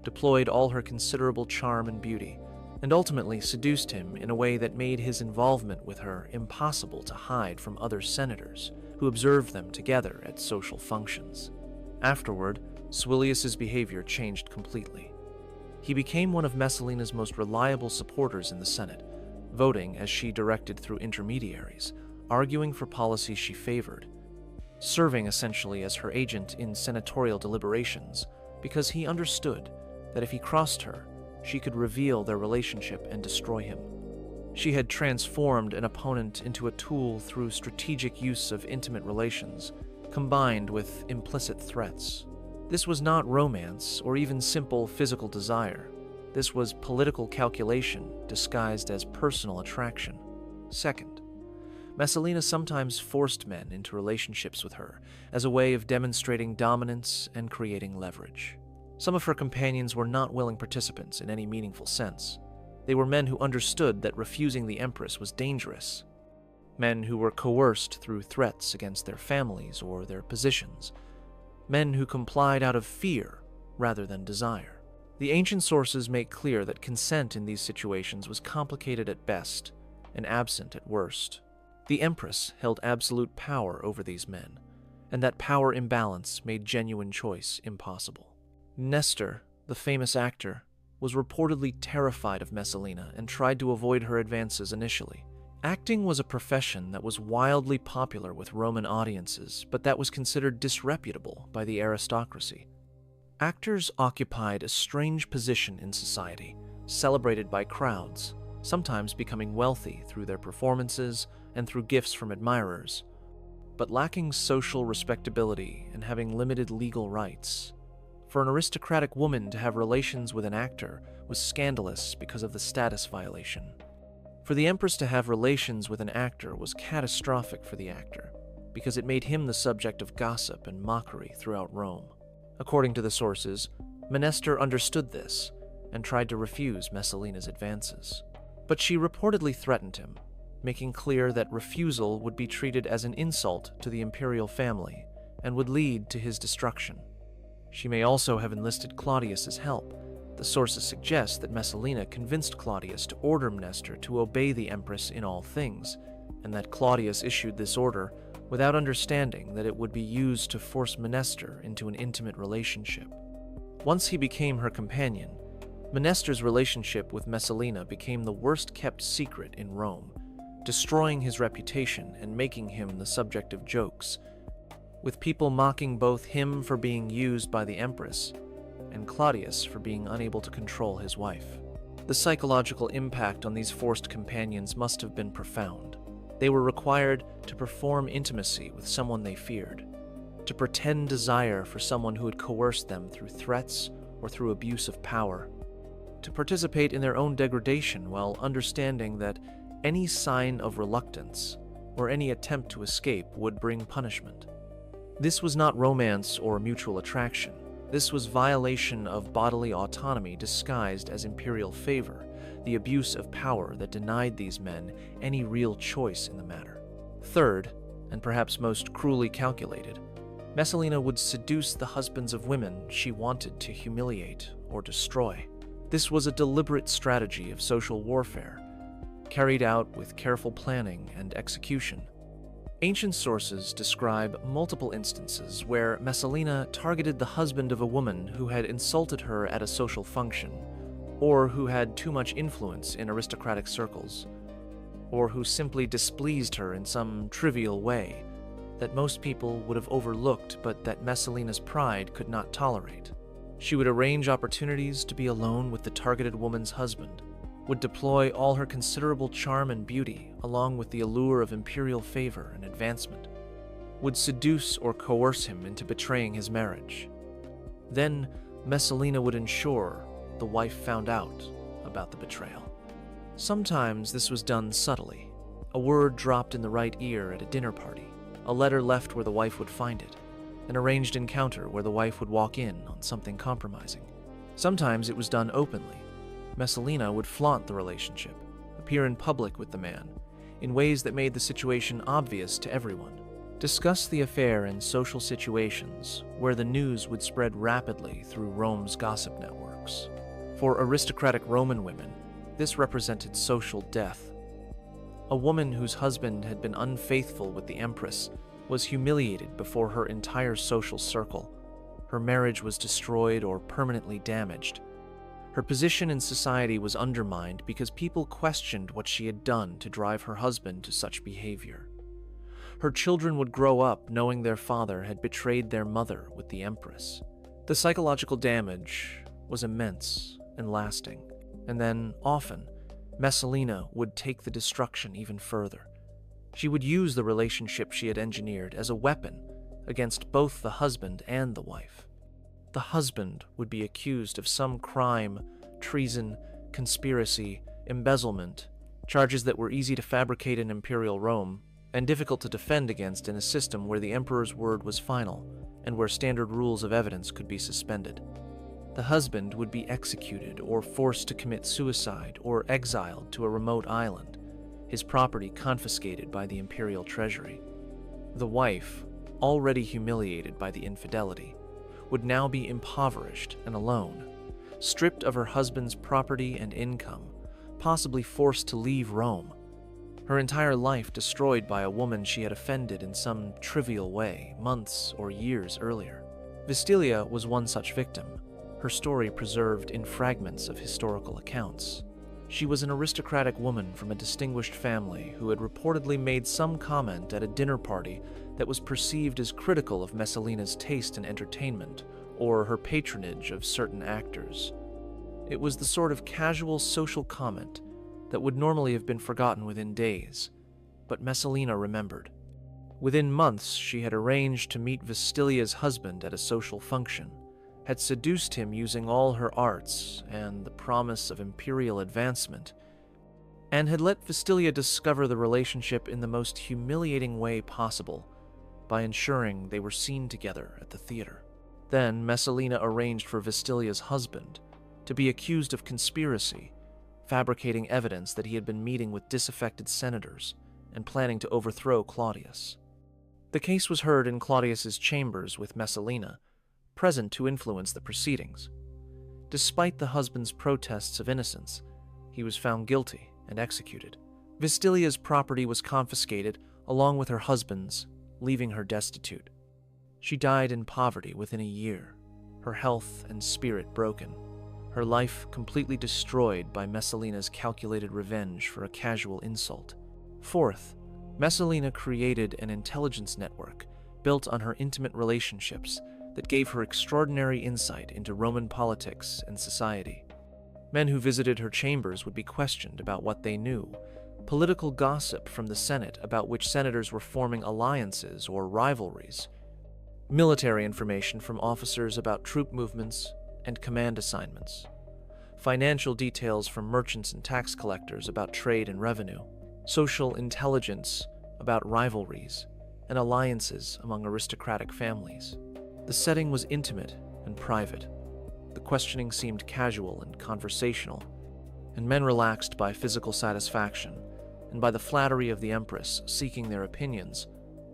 A: deployed all her considerable charm and beauty, and ultimately seduced him in a way that made his involvement with her impossible to hide from other senators who observed them together at social functions. Afterward, Suilius's behavior changed completely. He became one of Messalina's most reliable supporters in the Senate, voting as she directed through intermediaries, arguing for policies she favored, serving essentially as her agent in senatorial deliberations because he understood that if he crossed her, she could reveal their relationship and destroy him. She had transformed an opponent into a tool through strategic use of intimate relations, combined with implicit threats. This was not romance or even simple physical desire. This was political calculation disguised as personal attraction. Second, Messalina sometimes forced men into relationships with her as a way of demonstrating dominance and creating leverage. Some of her companions were not willing participants in any meaningful sense. They were men who understood that refusing the Empress was dangerous. Men who were coerced through threats against their families or their positions. Men who complied out of fear rather than desire. The ancient sources make clear that consent in these situations was complicated at best and absent at worst. The Empress held absolute power over these men, and that power imbalance made genuine choice impossible. Nestor, the famous actor, was reportedly terrified of Messalina and tried to avoid her advances initially. Acting was a profession that was wildly popular with Roman audiences, but that was considered disreputable by the aristocracy. Actors occupied a strange position in society, celebrated by crowds, sometimes becoming wealthy through their performances and through gifts from admirers, but lacking social respectability and having limited legal rights. For an aristocratic woman to have relations with an actor was scandalous because of the status violation. For the Empress to have relations with an actor was catastrophic for the actor, because it made him the subject of gossip and mockery throughout Rome. According to the sources, Messalina understood this and tried to refuse Messalina's advances. But she reportedly threatened him, making clear that refusal would be treated as an insult to the imperial family and would lead to his destruction. She may also have enlisted Claudius's help. The sources suggest that Messalina convinced Claudius to order Nestor to obey the Empress in all things, and that Claudius issued this order without understanding that it would be used to force Nestor into an intimate relationship. Once he became her companion, Nestor's relationship with Messalina became the worst-kept secret in Rome, destroying his reputation and making him the subject of jokes, with people mocking both him for being used by the Empress and Claudius for being unable to control his wife. The psychological impact on these forced companions must have been profound. They were required to perform intimacy with someone they feared, to pretend desire for someone who had coerced them through threats or through abuse of power, to participate in their own degradation while understanding that any sign of reluctance or any attempt to escape would bring punishment. This was not romance or mutual attraction. This was violation of bodily autonomy disguised as imperial favor, the abuse of power that denied these men any real choice in the matter. Third, and perhaps most cruelly calculated, Messalina would seduce the husbands of women she wanted to humiliate or destroy. This was a deliberate strategy of social warfare, carried out with careful planning and execution. Ancient sources describe multiple instances where Messalina targeted the husband of a woman who had insulted her at a social function, or who had too much influence in aristocratic circles, or who simply displeased her in some trivial way that most people would have overlooked but that Messalina's pride could not tolerate. She would arrange opportunities to be alone with the targeted woman's husband, would deploy all her considerable charm and beauty along with the allure of imperial favor and advancement, would seduce or coerce him into betraying his marriage. Then Messalina would ensure the wife found out about the betrayal. Sometimes this was done subtly, a word dropped in the right ear at a dinner party, a letter left where the wife would find it, an arranged encounter where the wife would walk in on something compromising. Sometimes it was done openly, Messalina would flaunt the relationship, appear in public with the man, in ways that made the situation obvious to everyone. Discuss the affair in social situations where the news would spread rapidly through Rome's gossip networks. For aristocratic Roman women, this represented social death. A woman whose husband had been unfaithful with the empress was humiliated before her entire social circle. Her marriage was destroyed or permanently damaged. Her position in society was undermined because people questioned what she had done to drive her husband to such behavior. Her children would grow up knowing their father had betrayed their mother with the empress. The psychological damage was immense and lasting, and then, often, Messalina would take the destruction even further. She would use the relationship she had engineered as a weapon against both the husband and the wife. The husband would be accused of some crime, treason, conspiracy, embezzlement, charges that were easy to fabricate in Imperial Rome and difficult to defend against in a system where the emperor's word was final and where standard rules of evidence could be suspended. The husband would be executed or forced to commit suicide or exiled to a remote island, his property confiscated by the imperial treasury. The wife, already humiliated by the infidelity, would now be impoverished and alone, stripped of her husband's property and income, possibly forced to leave Rome, her entire life destroyed by a woman she had offended in some trivial way months or years earlier. Vistilia was one such victim, her story preserved in fragments of historical accounts. She was an aristocratic woman from a distinguished family who had reportedly made some comment at a dinner party that was perceived as critical of Messalina's taste in entertainment or her patronage of certain actors. It was the sort of casual social comment that would normally have been forgotten within days, but Messalina remembered. Within months, she had arranged to meet Vistilia's husband at a social function, had seduced him using all her arts and the promise of imperial advancement, and had let Vistilia discover the relationship in the most humiliating way possible by ensuring they were seen together at the theater. Then Messalina arranged for Vistilia's husband to be accused of conspiracy, fabricating evidence that he had been meeting with disaffected senators and planning to overthrow Claudius. The case was heard in Claudius's chambers with Messalina present to influence the proceedings. Despite the husband's protests of innocence, he was found guilty and executed. Vistilia's property was confiscated along with her husband's, leaving her destitute. She died in poverty within a year, her health and spirit broken, her life completely destroyed by Messalina's calculated revenge for a casual insult. Fourth, Messalina created an intelligence network built on her intimate relationships that gave her extraordinary insight into Roman politics and society. Men who visited her chambers would be questioned about what they knew, political gossip from the Senate about which senators were forming alliances or rivalries, military information from officers about troop movements and command assignments, financial details from merchants and tax collectors about trade and revenue, social intelligence about rivalries and alliances among aristocratic families. The setting was intimate and private. The questioning seemed casual and conversational, and men relaxed by physical satisfaction and by the flattery of the empress seeking their opinions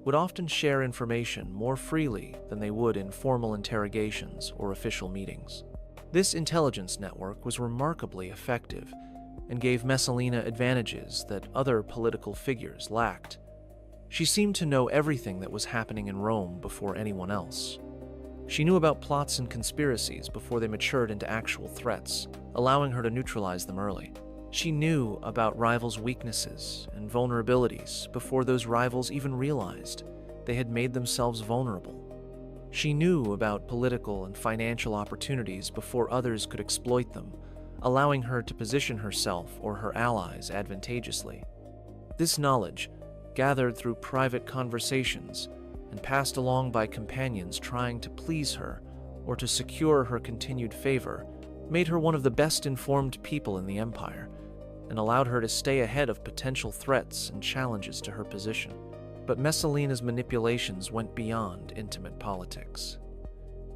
A: would often share information more freely than they would in formal interrogations or official meetings. This intelligence network was remarkably effective and gave Messalina advantages that other political figures lacked. She seemed to know everything that was happening in Rome before anyone else. She knew about plots and conspiracies before they matured into actual threats, allowing her to neutralize them early. She knew about rivals' weaknesses and vulnerabilities before those rivals even realized they had made themselves vulnerable. She knew about political and financial opportunities before others could exploit them, allowing her to position herself or her allies advantageously. This knowledge, gathered through private conversations and passed along by companions trying to please her or to secure her continued favor, made her one of the best-informed people in the empire and allowed her to stay ahead of potential threats and challenges to her position. But Messalina's manipulations went beyond intimate politics.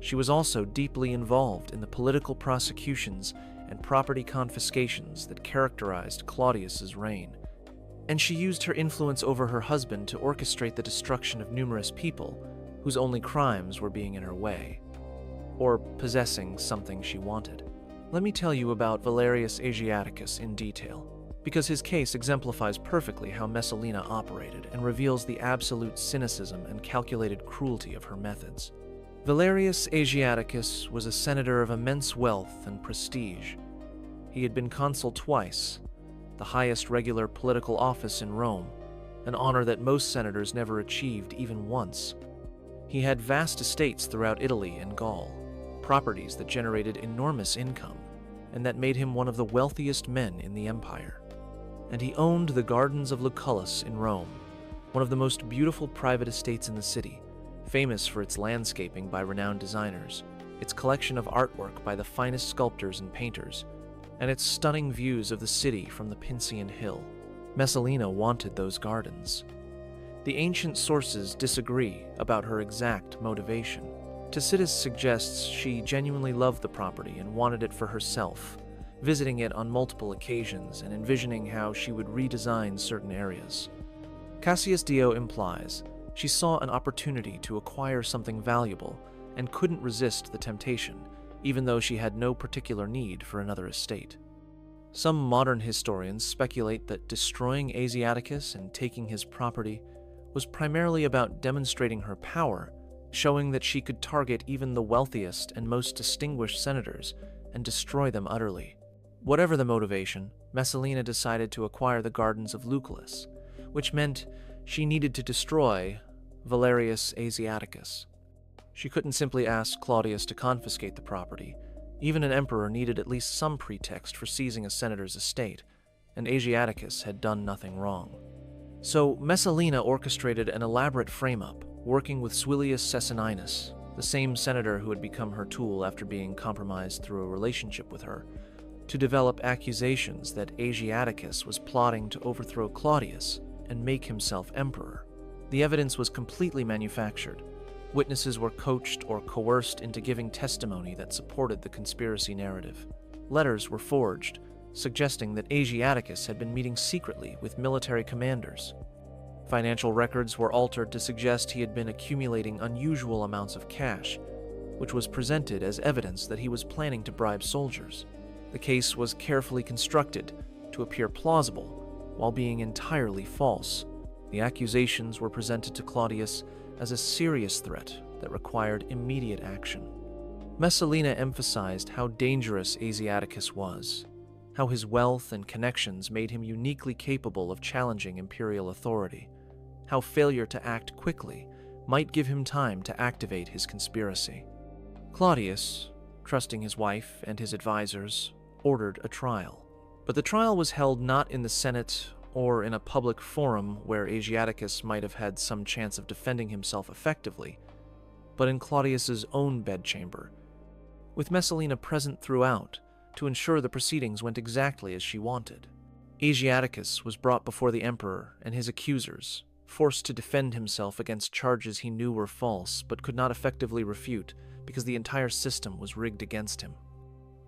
A: She was also deeply involved in the political prosecutions and property confiscations that characterized Claudius's reign. And she used her influence over her husband to orchestrate the destruction of numerous people whose only crimes were being in her way, or possessing something she wanted. Let me tell you about Valerius Asiaticus in detail, because his case exemplifies perfectly how Messalina operated and reveals the absolute cynicism and calculated cruelty of her methods. Valerius Asiaticus was a senator of immense wealth and prestige. He had been consul twice, the highest regular political office in Rome, an honor that most senators never achieved even once. He had vast estates throughout Italy and Gaul, properties that generated enormous income, and that made him one of the wealthiest men in the empire. And he owned the gardens of Lucullus in Rome, one of the most beautiful private estates in the city, famous for its landscaping by renowned designers, its collection of artwork by the finest sculptors and painters, and its stunning views of the city from the Pincian Hill. Messalina wanted those gardens. The ancient sources disagree about her exact motivation. Tacitus suggests she genuinely loved the property and wanted it for herself, visiting it on multiple occasions and envisioning how she would redesign certain areas. Cassius Dio implies she saw an opportunity to acquire something valuable and couldn't resist the temptation, even though she had no particular need for another estate. Some modern historians speculate that destroying Asiaticus and taking his property was primarily about demonstrating her power, showing that she could target even the wealthiest and most distinguished senators and destroy them utterly. Whatever the motivation, Messalina decided to acquire the gardens of Lucullus, which meant she needed to destroy Valerius Asiaticus. She couldn't simply ask Claudius to confiscate the property. Even an emperor needed at least some pretext for seizing a senator's estate, and Asiaticus had done nothing wrong. So Messalina orchestrated an elaborate frame-up, working with Suilius Cessaninus, the same senator who had become her tool after being compromised through a relationship with her, to develop accusations that Asiaticus was plotting to overthrow Claudius and make himself emperor. The evidence was completely manufactured. Witnesses were coached or coerced into giving testimony that supported the conspiracy narrative. Letters were forged, suggesting that Asiaticus had been meeting secretly with military commanders. Financial records were altered to suggest he had been accumulating unusual amounts of cash, which was presented as evidence that he was planning to bribe soldiers. The case was carefully constructed to appear plausible while being entirely false. The accusations were presented to Claudius as a serious threat that required immediate action. Messalina emphasized how dangerous Asiaticus was, how his wealth and connections made him uniquely capable of challenging imperial authority, how failure to act quickly might give him time to activate his conspiracy. Claudius, trusting his wife and his advisors, ordered a trial. But the trial was held not in the Senate or in a public forum where Asiaticus might have had some chance of defending himself effectively, but in Claudius's own bedchamber, with Messalina present throughout to ensure the proceedings went exactly as she wanted. Asiaticus was brought before the emperor and his accusers, forced to defend himself against charges he knew were false but could not effectively refute because the entire system was rigged against him.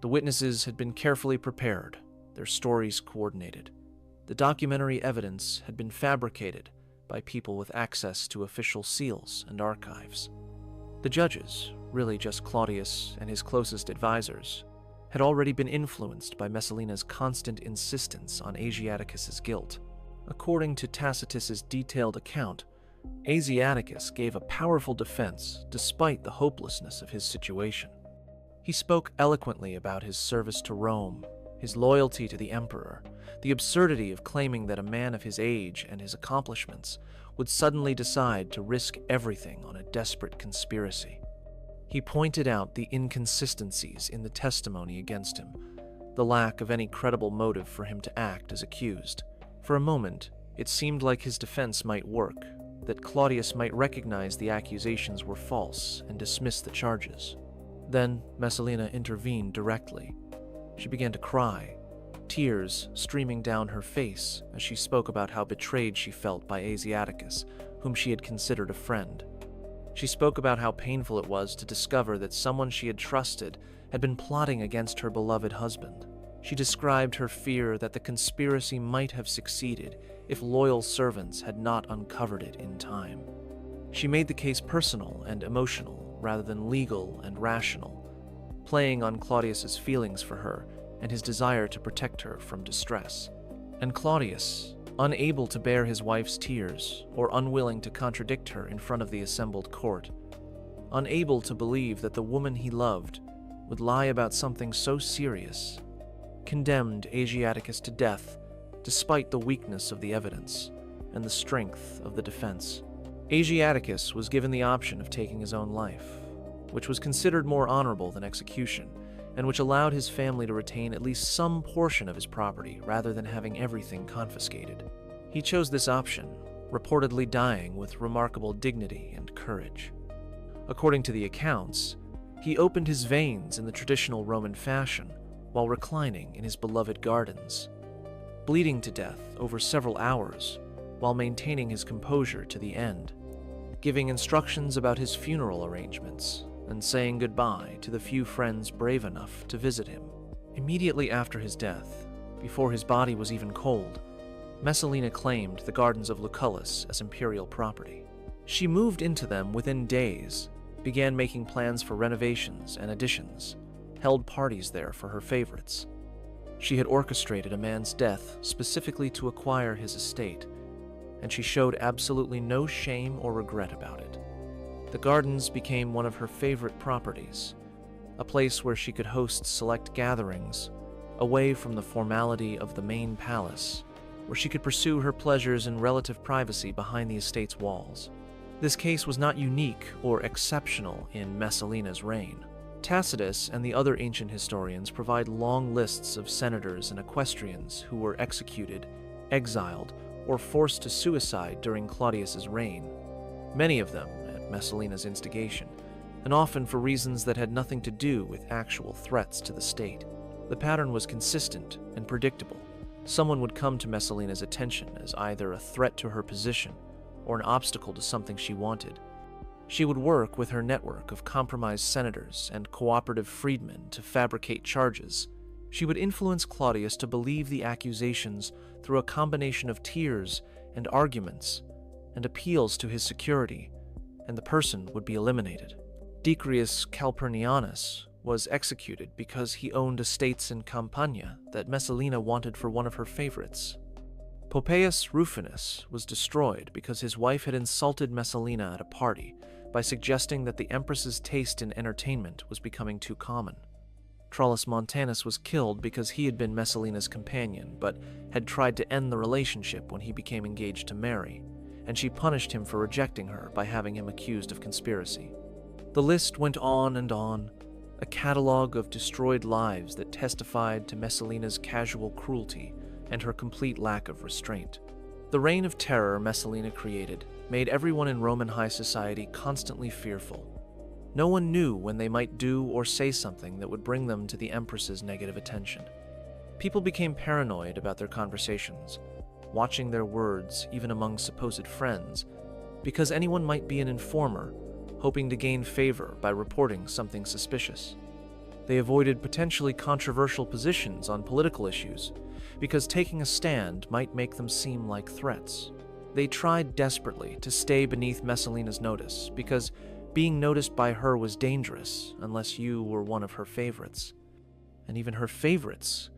A: The witnesses had been carefully prepared, their stories coordinated. The documentary evidence had been fabricated by people with access to official seals and archives. The judges, really just Claudius and his closest advisors, had already been influenced by Messalina's constant insistence on Asiaticus's guilt. According to Tacitus's detailed account, Asiaticus gave a powerful defense despite the hopelessness of his situation. He spoke eloquently about his service to Rome, his loyalty to the emperor, the absurdity of claiming that a man of his age and his accomplishments would suddenly decide to risk everything on a desperate conspiracy. He pointed out the inconsistencies in the testimony against him, the lack of any credible motive for him to act as accused. For a moment, it seemed like his defense might work, that Claudius might recognize the accusations were false and dismiss the charges. Then Messalina intervened directly. She began to cry, tears streaming down her face as she spoke about how betrayed she felt by Asiaticus, whom she had considered a friend. She spoke about how painful it was to discover that someone she had trusted had been plotting against her beloved husband. She described her fear that the conspiracy might have succeeded if loyal servants had not uncovered it in time. She made the case personal and emotional rather than legal and rational, playing on Claudius's feelings for her and his desire to protect her from distress. And Claudius, unable to bear his wife's tears or unwilling to contradict her in front of the assembled court, unable to believe that the woman he loved would lie about something so serious, condemned Asiaticus to death despite the weakness of the evidence and the strength of the defense. Asiaticus was given the option of taking his own life, which was considered more honorable than execution, and which allowed his family to retain at least some portion of his property rather than having everything confiscated. He chose this option, reportedly dying with remarkable dignity and courage. According to the accounts, he opened his veins in the traditional Roman fashion while reclining in his beloved gardens, bleeding to death over several hours while maintaining his composure to the end, giving instructions about his funeral arrangements and saying goodbye to the few friends brave enough to visit him. Immediately after his death, before his body was even cold, Messalina claimed the gardens of Lucullus as imperial property. She moved into them within days, began making plans for renovations and additions, held parties there for her favorites. She had orchestrated a man's death specifically to acquire his estate, and she showed absolutely no shame or regret about it. The gardens became one of her favorite properties, a place where she could host select gatherings, away from the formality of the main palace, where she could pursue her pleasures in relative privacy behind the estate's walls. This case was not unique or exceptional in Messalina's reign. Tacitus and the other ancient historians provide long lists of senators and equestrians who were executed, exiled, or forced to suicide during Claudius's reign, many of them at Messalina's instigation, and often for reasons that had nothing to do with actual threats to the state. The pattern was consistent and predictable. Someone would come to Messalina's attention as either a threat to her position or an obstacle to something she wanted. She would work with her network of compromised senators and cooperative freedmen to fabricate charges. She would influence Claudius to believe the accusations through a combination of tears and arguments and appeals to his security, and the person would be eliminated. Decrius Calpurnianus was executed because he owned estates in Campania that Messalina wanted for one of her favorites. Poppaeus Rufinus was destroyed because his wife had insulted Messalina at a party by suggesting that the empress's taste in entertainment was becoming too common. Trollus Montanus was killed because he had been Messalina's companion, but had tried to end the relationship when he became engaged to Mary, and she punished him for rejecting her by having him accused of conspiracy. The list went on and on, a catalogue of destroyed lives that testified to Messalina's casual cruelty and her complete lack of restraint. The reign of terror Messalina created made everyone in Roman high society constantly fearful. No one knew when they might do or say something that would bring them to the empress's negative attention. People became paranoid about their conversations, watching their words even among supposed friends, because anyone might be an informer, hoping to gain favor by reporting something suspicious. They avoided potentially controversial positions on political issues, because taking a stand might make them seem like threats. They tried desperately to stay beneath Messalina's notice, because being noticed by her was dangerous unless you were one of her favorites. And even her favorites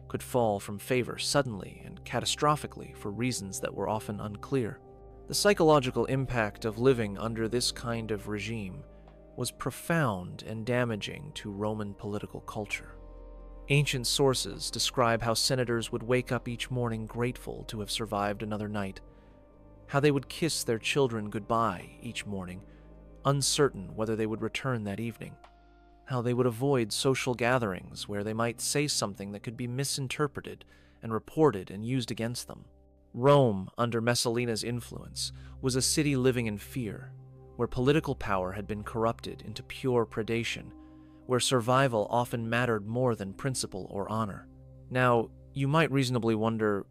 A: could fall from favor suddenly and catastrophically for reasons that were often unclear. The psychological impact of living under this kind of regime was profound and damaging to Roman political culture. Ancient sources describe how senators would wake up each morning grateful to have survived another night, how they would kiss their children goodbye each morning, uncertain whether they would return that evening, how they would avoid social gatherings where they might say something that could be misinterpreted and reported and used against them. Rome, under Messalina's influence, was a city living in fear, where political power had been corrupted into pure predation, where survival often mattered more than principle or honor. Now, you might reasonably wonder,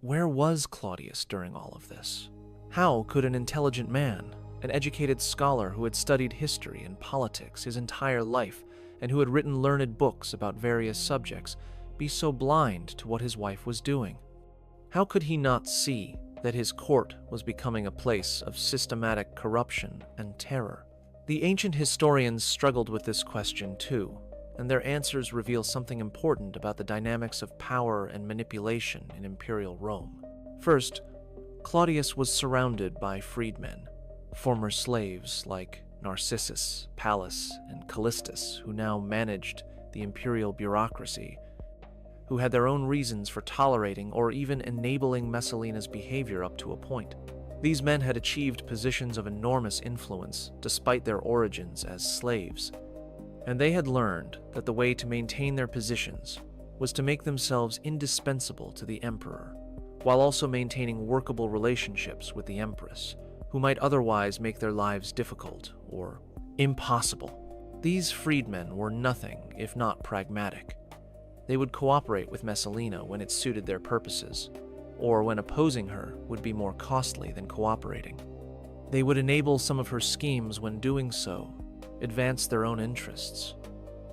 A: where was Claudius during all of this? How could an intelligent man, an educated scholar who had studied history and politics his entire life and who had written learned books about various subjects, be so blind to what his wife was doing? How could he not see that his court was becoming a place of systematic corruption and terror? The ancient historians struggled with this question too, and their answers reveal something important about the dynamics of power and manipulation in imperial Rome. First, Claudius was surrounded by freedmen, former slaves like Narcissus, Pallas, and Callistus, who now managed the imperial bureaucracy, who had their own reasons for tolerating or even enabling Messalina's behavior up to a point. These men had achieved positions of enormous influence despite their origins as slaves, and they had learned that the way to maintain their positions was to make themselves indispensable to the emperor, while also maintaining workable relationships with the empress, who might otherwise make their lives difficult or impossible. These freedmen were nothing if not pragmatic. They would cooperate with Messalina when it suited their purposes, or when opposing her would be more costly than cooperating. They would enable some of her schemes when doing so, advance their own interests,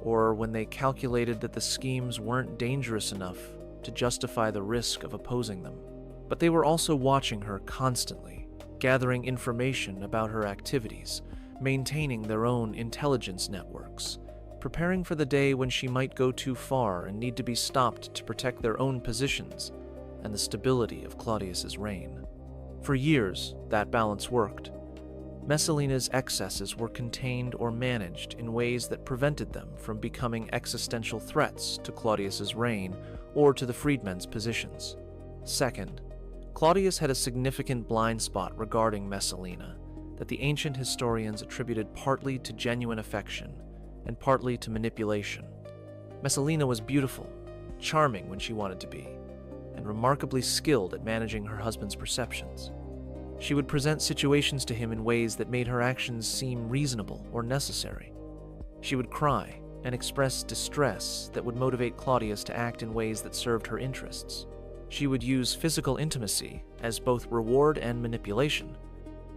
A: or when they calculated that the schemes weren't dangerous enough to justify the risk of opposing them. But they were also watching her constantly, gathering information about her activities, maintaining their own intelligence networks, preparing for the day when she might go too far and need to be stopped to protect their own positions and the stability of Claudius's reign. For years, that balance worked. Messalina's excesses were contained or managed in ways that prevented them from becoming existential threats to Claudius's reign or to the freedmen's positions. Second, Claudius had a significant blind spot regarding Messalina that the ancient historians attributed partly to genuine affection and partly to manipulation. Messalina was beautiful, charming when she wanted to be, and remarkably skilled at managing her husband's perceptions. She would present situations to him in ways that made her actions seem reasonable or necessary. She would cry and express distress that would motivate Claudius to act in ways that served her interests. She would use physical intimacy as both reward and manipulation,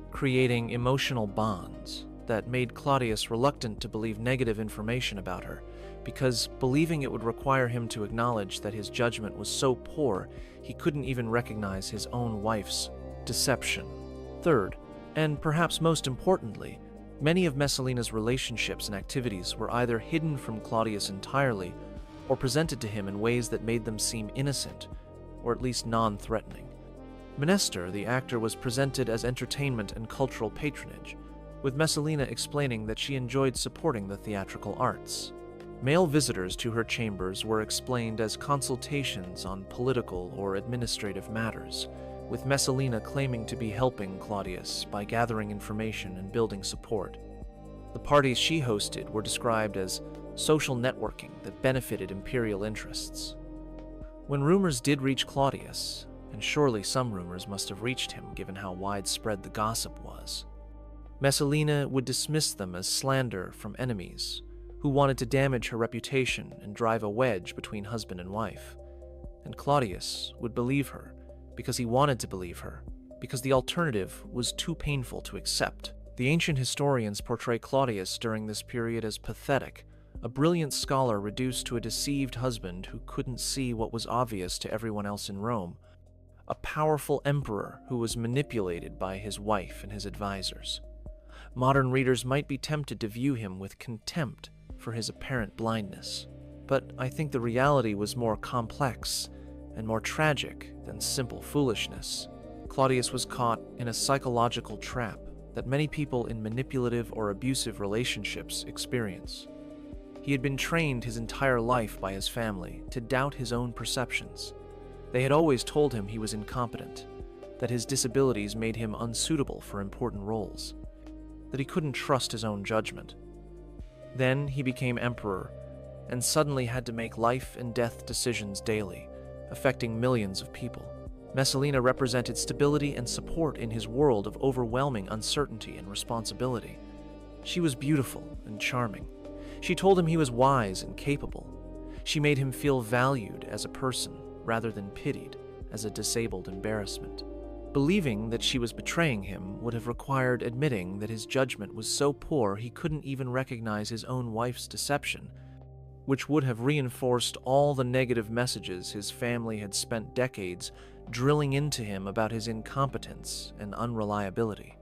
A: creating emotional bonds that made Claudius reluctant to believe negative information about her, because believing it would require him to acknowledge that his judgment was so poor he couldn't even recognize his own wife's deception. Third, and perhaps most importantly, many of Messalina's relationships and activities were either hidden from Claudius entirely or presented to him in ways that made them seem innocent, or at least non-threatening. Menester, the actor, was presented as entertainment and cultural patronage, with Messalina explaining that she enjoyed supporting the theatrical arts. Male visitors to her chambers were explained as consultations on political or administrative matters, with Messalina claiming to be helping Claudius by gathering information and building support. The parties she hosted were described as social networking that benefited imperial interests. When rumors did reach Claudius, and surely some rumors must have reached him given how widespread the gossip was, Messalina would dismiss them as slander from enemies who wanted to damage her reputation and drive a wedge between husband and wife. And Claudius would believe her because he wanted to believe her, because the alternative was too painful to accept. The ancient historians portray Claudius during this period as pathetic, a brilliant scholar reduced to a deceived husband who couldn't see what was obvious to everyone else in Rome, a powerful emperor who was manipulated by his wife and his advisors. Modern readers might be tempted to view him with contempt for his apparent blindness, but I think the reality was more complex and more tragic than simple foolishness. Claudius was caught in a psychological trap that many people in manipulative or abusive relationships experience. He had been trained his entire life by his family to doubt his own perceptions. They had always told him he was incompetent, that his disabilities made him unsuitable for important roles, that he couldn't trust his own judgment. Then he became emperor and suddenly had to make life and death decisions daily, affecting millions of people. Messalina represented stability and support in his world of overwhelming uncertainty and responsibility. She was beautiful and charming. She told him he was wise and capable. She made him feel valued as a person rather than pitied as a disabled embarrassment. Believing that she was betraying him would have required admitting that his judgment was so poor he couldn't even recognize his own wife's deception. which would have reinforced all the negative messages his family had spent decades drilling into him about his incompetence and unreliability.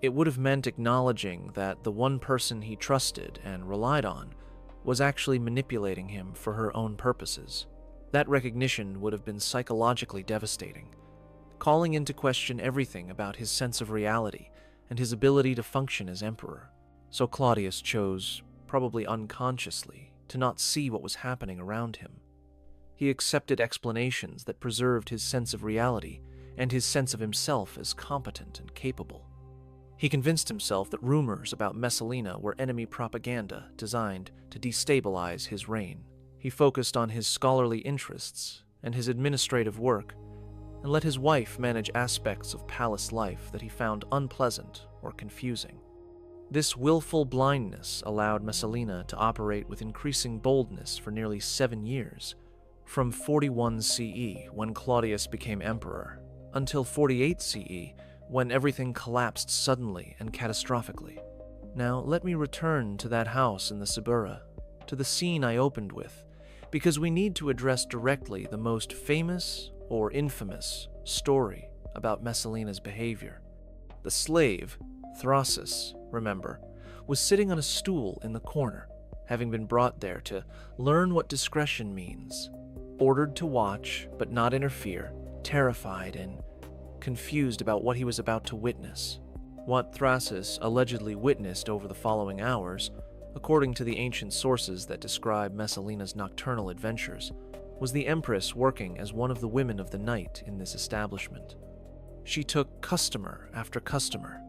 A: It would have meant acknowledging that the one person he trusted and relied on was actually manipulating him for her own purposes. That recognition would have been psychologically devastating, calling into question everything about his sense of reality and his ability to function as emperor. So Claudius chose, probably unconsciously, to not see what was happening around him. He accepted explanations that preserved his sense of reality and his sense of himself as competent and capable. He convinced himself that rumors about Messalina were enemy propaganda designed to destabilize his reign. He focused on his scholarly interests and his administrative work, and let his wife manage aspects of palace life that he found unpleasant or confusing. This willful blindness allowed Messalina to operate with increasing boldness for nearly 7 years, from 41 CE, when Claudius became emperor, until 48 CE, when everything collapsed suddenly and catastrophically. Now, let me return to that house in the Suburra, to the scene I opened with, because we need to address directly the most famous or infamous story about Messalina's behavior. The slave, Thrasis, remember, was sitting on a stool in the corner, having been brought there to learn what discretion means, ordered to watch but not interfere, terrified and confused about what he was about to witness. What Thrasis allegedly witnessed over the following hours, according to the ancient sources that describe Messalina's nocturnal adventures, was the Empress working as one of the women of the night in this establishment. She took customer after customer,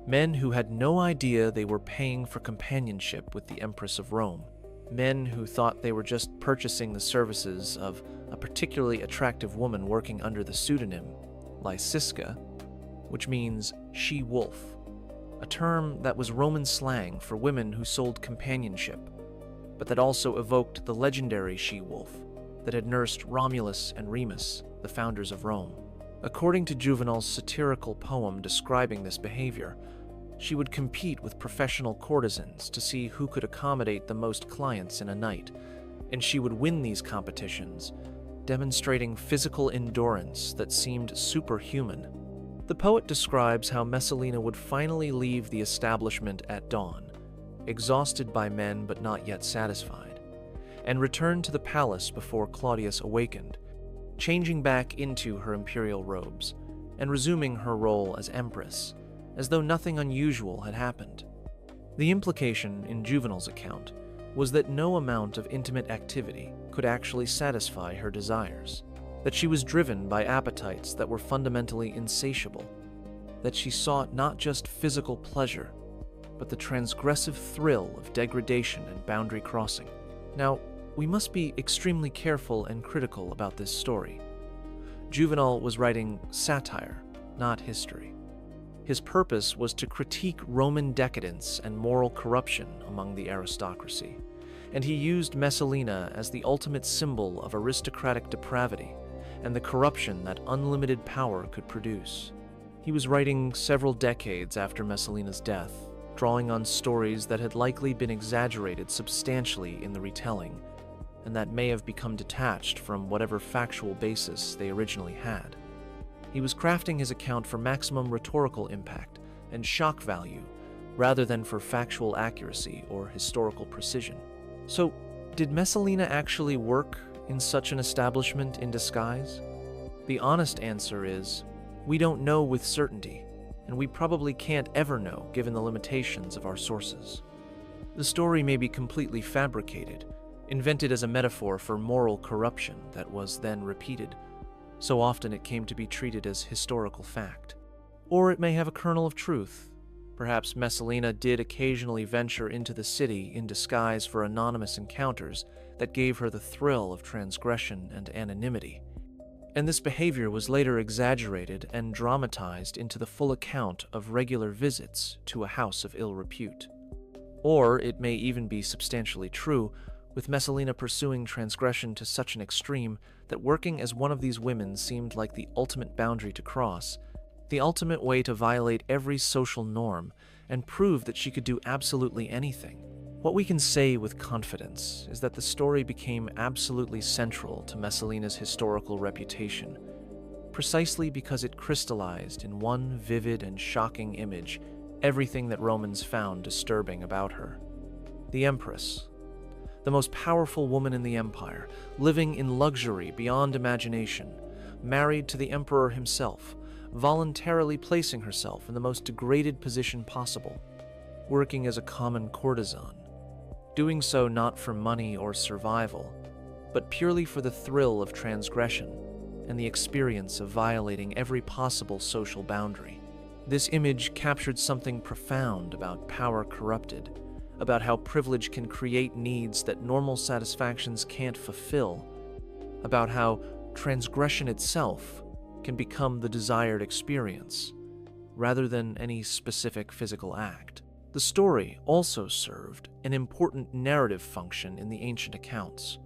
A: men who had no idea they were paying for companionship with the Empress of Rome, men who thought they were just purchasing the services of a particularly attractive woman working under the pseudonym Lysiska, which means she-wolf, a term that was Roman slang for women who sold companionship, but that also evoked the legendary she-wolf that had nursed Romulus and Remus, the founders of Rome. According to Juvenal's satirical poem describing this behavior, she would compete with professional courtesans to see who could accommodate the most clients in a night, and she would win these competitions, demonstrating physical endurance that seemed superhuman. The poet describes how Messalina would finally leave the establishment at dawn, exhausted by men but not yet satisfied, and return to the palace before Claudius awakened, changing back into her imperial robes and resuming her role as empress, as though nothing unusual had happened. The implication in Juvenal's account was that no amount of intimate activity could actually satisfy her desires, that she was driven by appetites that were fundamentally insatiable, that she sought not just physical pleasure, but the transgressive thrill of degradation and boundary crossing. Now, we must be extremely careful and critical about this story. Juvenal was writing satire, not history. His purpose was to critique Roman decadence and moral corruption among the aristocracy, and he used Messalina as the ultimate symbol of aristocratic depravity and the corruption that unlimited power could produce. He was writing several decades after Messalina's death, drawing on stories that had likely been exaggerated substantially in the retelling, and that may have become detached from whatever factual basis they originally had. He was crafting his account for maximum rhetorical impact and shock value, rather than for factual accuracy or historical precision. So, did Messalina actually work in such an establishment in disguise? The honest answer is, we don't know with certainty, and we probably can't ever know given the limitations of our sources. The story may be completely fabricated, invented as a metaphor for moral corruption that was then repeated. So often it came to be treated as historical fact. Or it may have a kernel of truth. Perhaps Messalina did occasionally venture into the city in disguise for anonymous encounters that gave her the thrill of transgression and anonymity. And this behavior was later exaggerated and dramatized into the full account of regular visits to a house of ill repute. Or it may even be substantially true, with Messalina pursuing transgression to such an extreme that working as one of these women seemed like the ultimate boundary to cross, the ultimate way to violate every social norm and prove that she could do absolutely anything. What we can say with confidence is that the story became absolutely central to Messalina's historical reputation, precisely because it crystallized in one vivid and shocking image everything that Romans found disturbing about her. The Empress, the most powerful woman in the empire, living in luxury beyond imagination, married to the emperor himself, voluntarily placing herself in the most degraded position possible, working as a common courtesan, doing so not for money or survival, but purely for the thrill of transgression and the experience of violating every possible social boundary. This image captured something profound about power corrupted, about how privilege can create needs that normal satisfactions can't fulfill, about how transgression itself can become the desired experience, rather than any specific physical act. The story also served an important narrative function in the ancient accounts.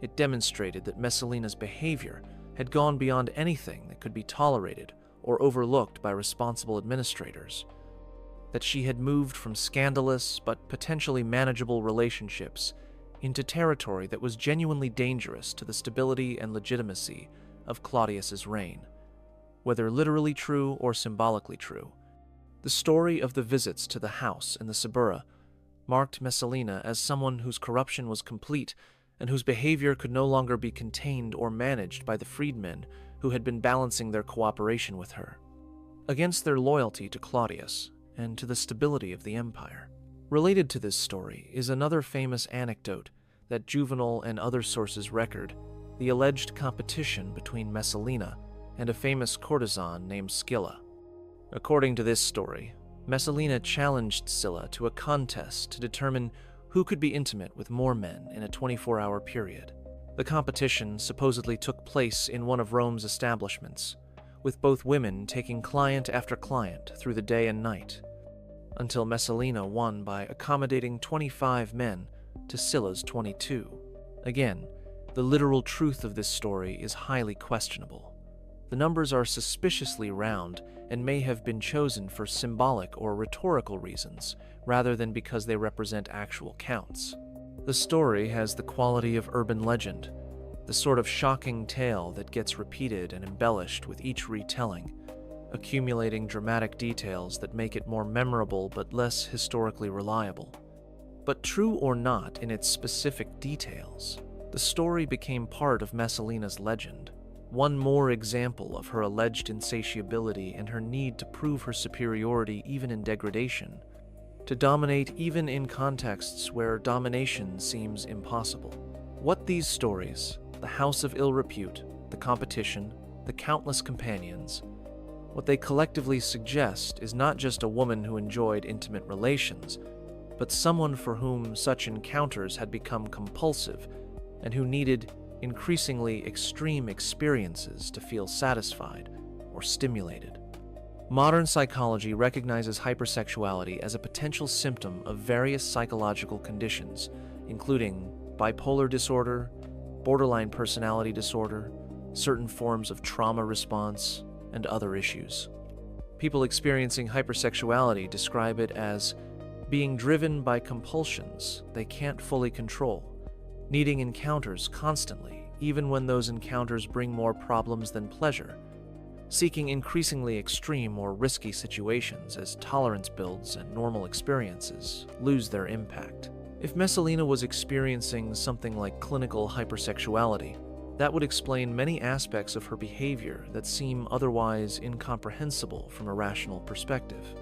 A: It demonstrated that Messalina's behavior had gone beyond anything that could be tolerated or overlooked by responsible administrators, that she had moved from scandalous but potentially manageable relationships into territory that was genuinely dangerous to the stability and legitimacy of Claudius's reign. Whether literally true or symbolically true, the story of the visits to the house in the Suburra marked Messalina as someone whose corruption was complete and whose behavior could no longer be contained or managed by the freedmen who had been balancing their cooperation with her, against their loyalty to Claudius and to the stability of the empire. Related to this story is another famous anecdote that Juvenal and other sources record, the alleged competition between Messalina and a famous courtesan named Scylla. According to this story, Messalina challenged Scylla to a contest to determine who could be intimate with more men in a 24-hour period. The competition supposedly took place in one of Rome's establishments, with both women taking client after client through the day and night, until Messalina won by accommodating 25 men to Scylla's 22. Again, the literal truth of this story is highly questionable. The numbers are suspiciously round and may have been chosen for symbolic or rhetorical reasons, rather than because they represent actual counts. The story has the quality of urban legend, the sort of shocking tale that gets repeated and embellished with each retelling, accumulating dramatic details that make it more memorable but less historically reliable. But true or not in its specific details, the story became part of Messalina's legend, one more example of her alleged insatiability and her need to prove her superiority even in degradation, to dominate even in contexts where domination seems impossible. What these stories, the House of Ill Repute, the competition, the countless companions, what they collectively suggest is not just a woman who enjoyed intimate relations, but someone for whom such encounters had become compulsive and who needed increasingly extreme experiences to feel satisfied or stimulated. Modern psychology recognizes hypersexuality as a potential symptom of various psychological conditions, including bipolar disorder, borderline personality disorder, certain forms of trauma response, and other issues. People experiencing hypersexuality describe it as being driven by compulsions they can't fully control, needing encounters constantly, even when those encounters bring more problems than pleasure, seeking increasingly extreme or risky situations as tolerance builds and normal experiences lose their impact. If Messalina was experiencing something like clinical hypersexuality, that would explain many aspects of her behavior that seem otherwise incomprehensible from a rational perspective.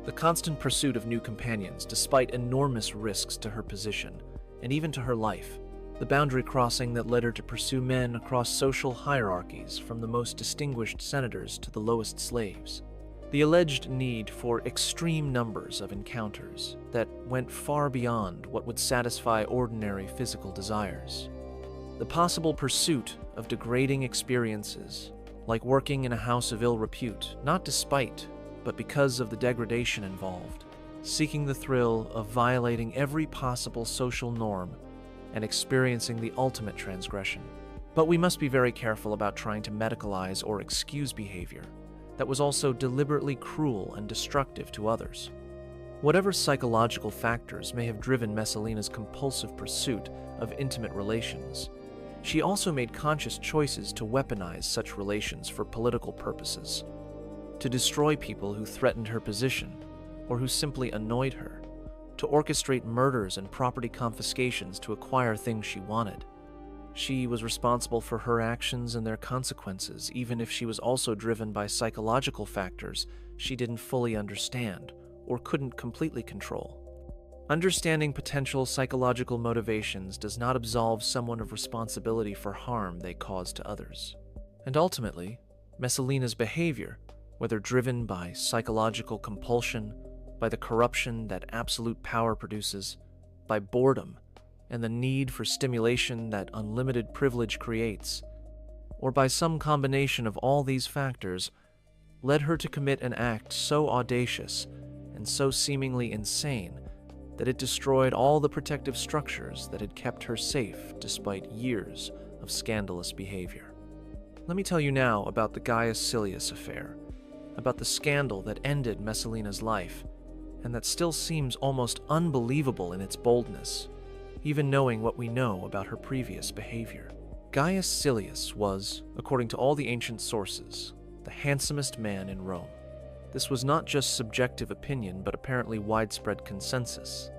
A: The constant pursuit of new companions, despite enormous risks to her position, and even to her life, the boundary crossing that led her to pursue men across social hierarchies from the most distinguished senators to the lowest slaves, the alleged need for extreme numbers of encounters that went far beyond what would satisfy ordinary physical desires, the possible pursuit of degrading experiences, like working in a house of ill repute, not despite, but because of the degradation involved, seeking the thrill of violating every possible social norm and experiencing the ultimate transgression. But we must be very careful about trying to medicalize or excuse behavior that was also deliberately cruel and destructive to others. Whatever psychological factors may have driven Messalina's compulsive pursuit of intimate relations, she also made conscious choices to weaponize such relations for political purposes, to destroy people who threatened her position or who simply annoyed her, to orchestrate murders and property confiscations to acquire things she wanted. She was responsible for her actions and their consequences, even if she was also driven by psychological factors she didn't fully understand or couldn't completely control. Understanding potential psychological motivations does not absolve someone of responsibility for harm they cause to others. And ultimately, Messalina's behavior, whether driven by psychological compulsion, by the corruption that absolute power produces, by boredom and the need for stimulation that unlimited privilege creates, or by some combination of all these factors, led her to commit an act so audacious and so seemingly insane that it destroyed all the protective structures that had kept her safe despite years of scandalous behavior. Let me tell you now about the Gaius Silius affair, about the scandal that ended Messalina's life, and that still seems almost unbelievable in its boldness, even knowing what we know about her previous behavior. Gaius Silius was, according to all the ancient sources, the handsomest man in Rome. This was not just subjective opinion, but apparently widespread consensus.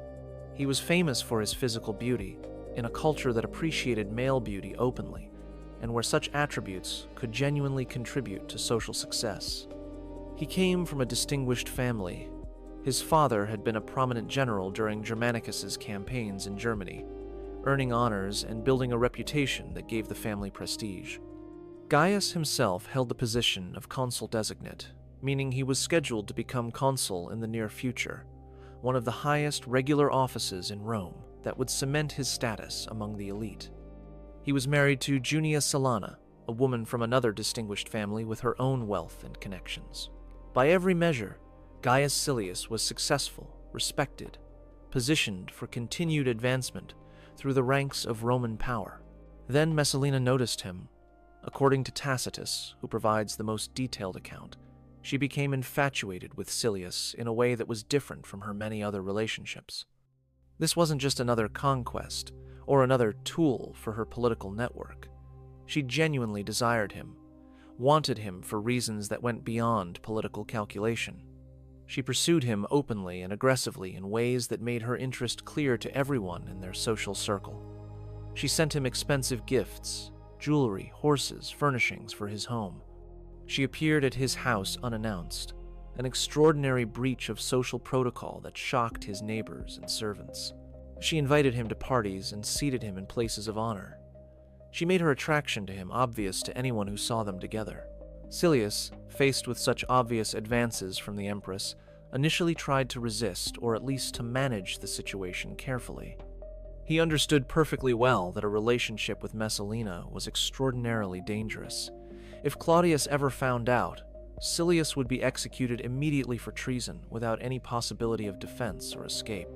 A: He was famous for his physical beauty, in a culture that appreciated male beauty openly, and where such attributes could genuinely contribute to social success. He came from a distinguished family. His father had been a prominent general during Germanicus's campaigns in Germany, earning honors and building a reputation that gave the family prestige. Gaius himself held the position of consul designate, meaning he was scheduled to become consul in the near future, one of the highest regular offices in Rome that would cement his status among the elite. He was married to Junia Silana, a woman from another distinguished family with her own wealth and connections. By every measure, Gaius Silius was successful, respected, positioned for continued advancement through the ranks of Roman power. Then Messalina noticed him. According to Tacitus, who provides the most detailed account, she became infatuated with Silius in a way that was different from her many other relationships. This wasn't just another conquest or another tool for her political network. She genuinely desired him, wanted him for reasons that went beyond political calculation. She pursued him openly and aggressively in ways that made her interest clear to everyone in their social circle. She sent him expensive gifts, jewelry, horses, furnishings for his home. She appeared at his house unannounced, an extraordinary breach of social protocol that shocked his neighbors and servants. She invited him to parties and seated him in places of honor. She made her attraction to him obvious to anyone who saw them together. Silius, faced with such obvious advances from the Empress, initially tried to resist or at least to manage the situation carefully. He understood perfectly well that a relationship with Messalina was extraordinarily dangerous. If Claudius ever found out, Silius would be executed immediately for treason without any possibility of defense or escape.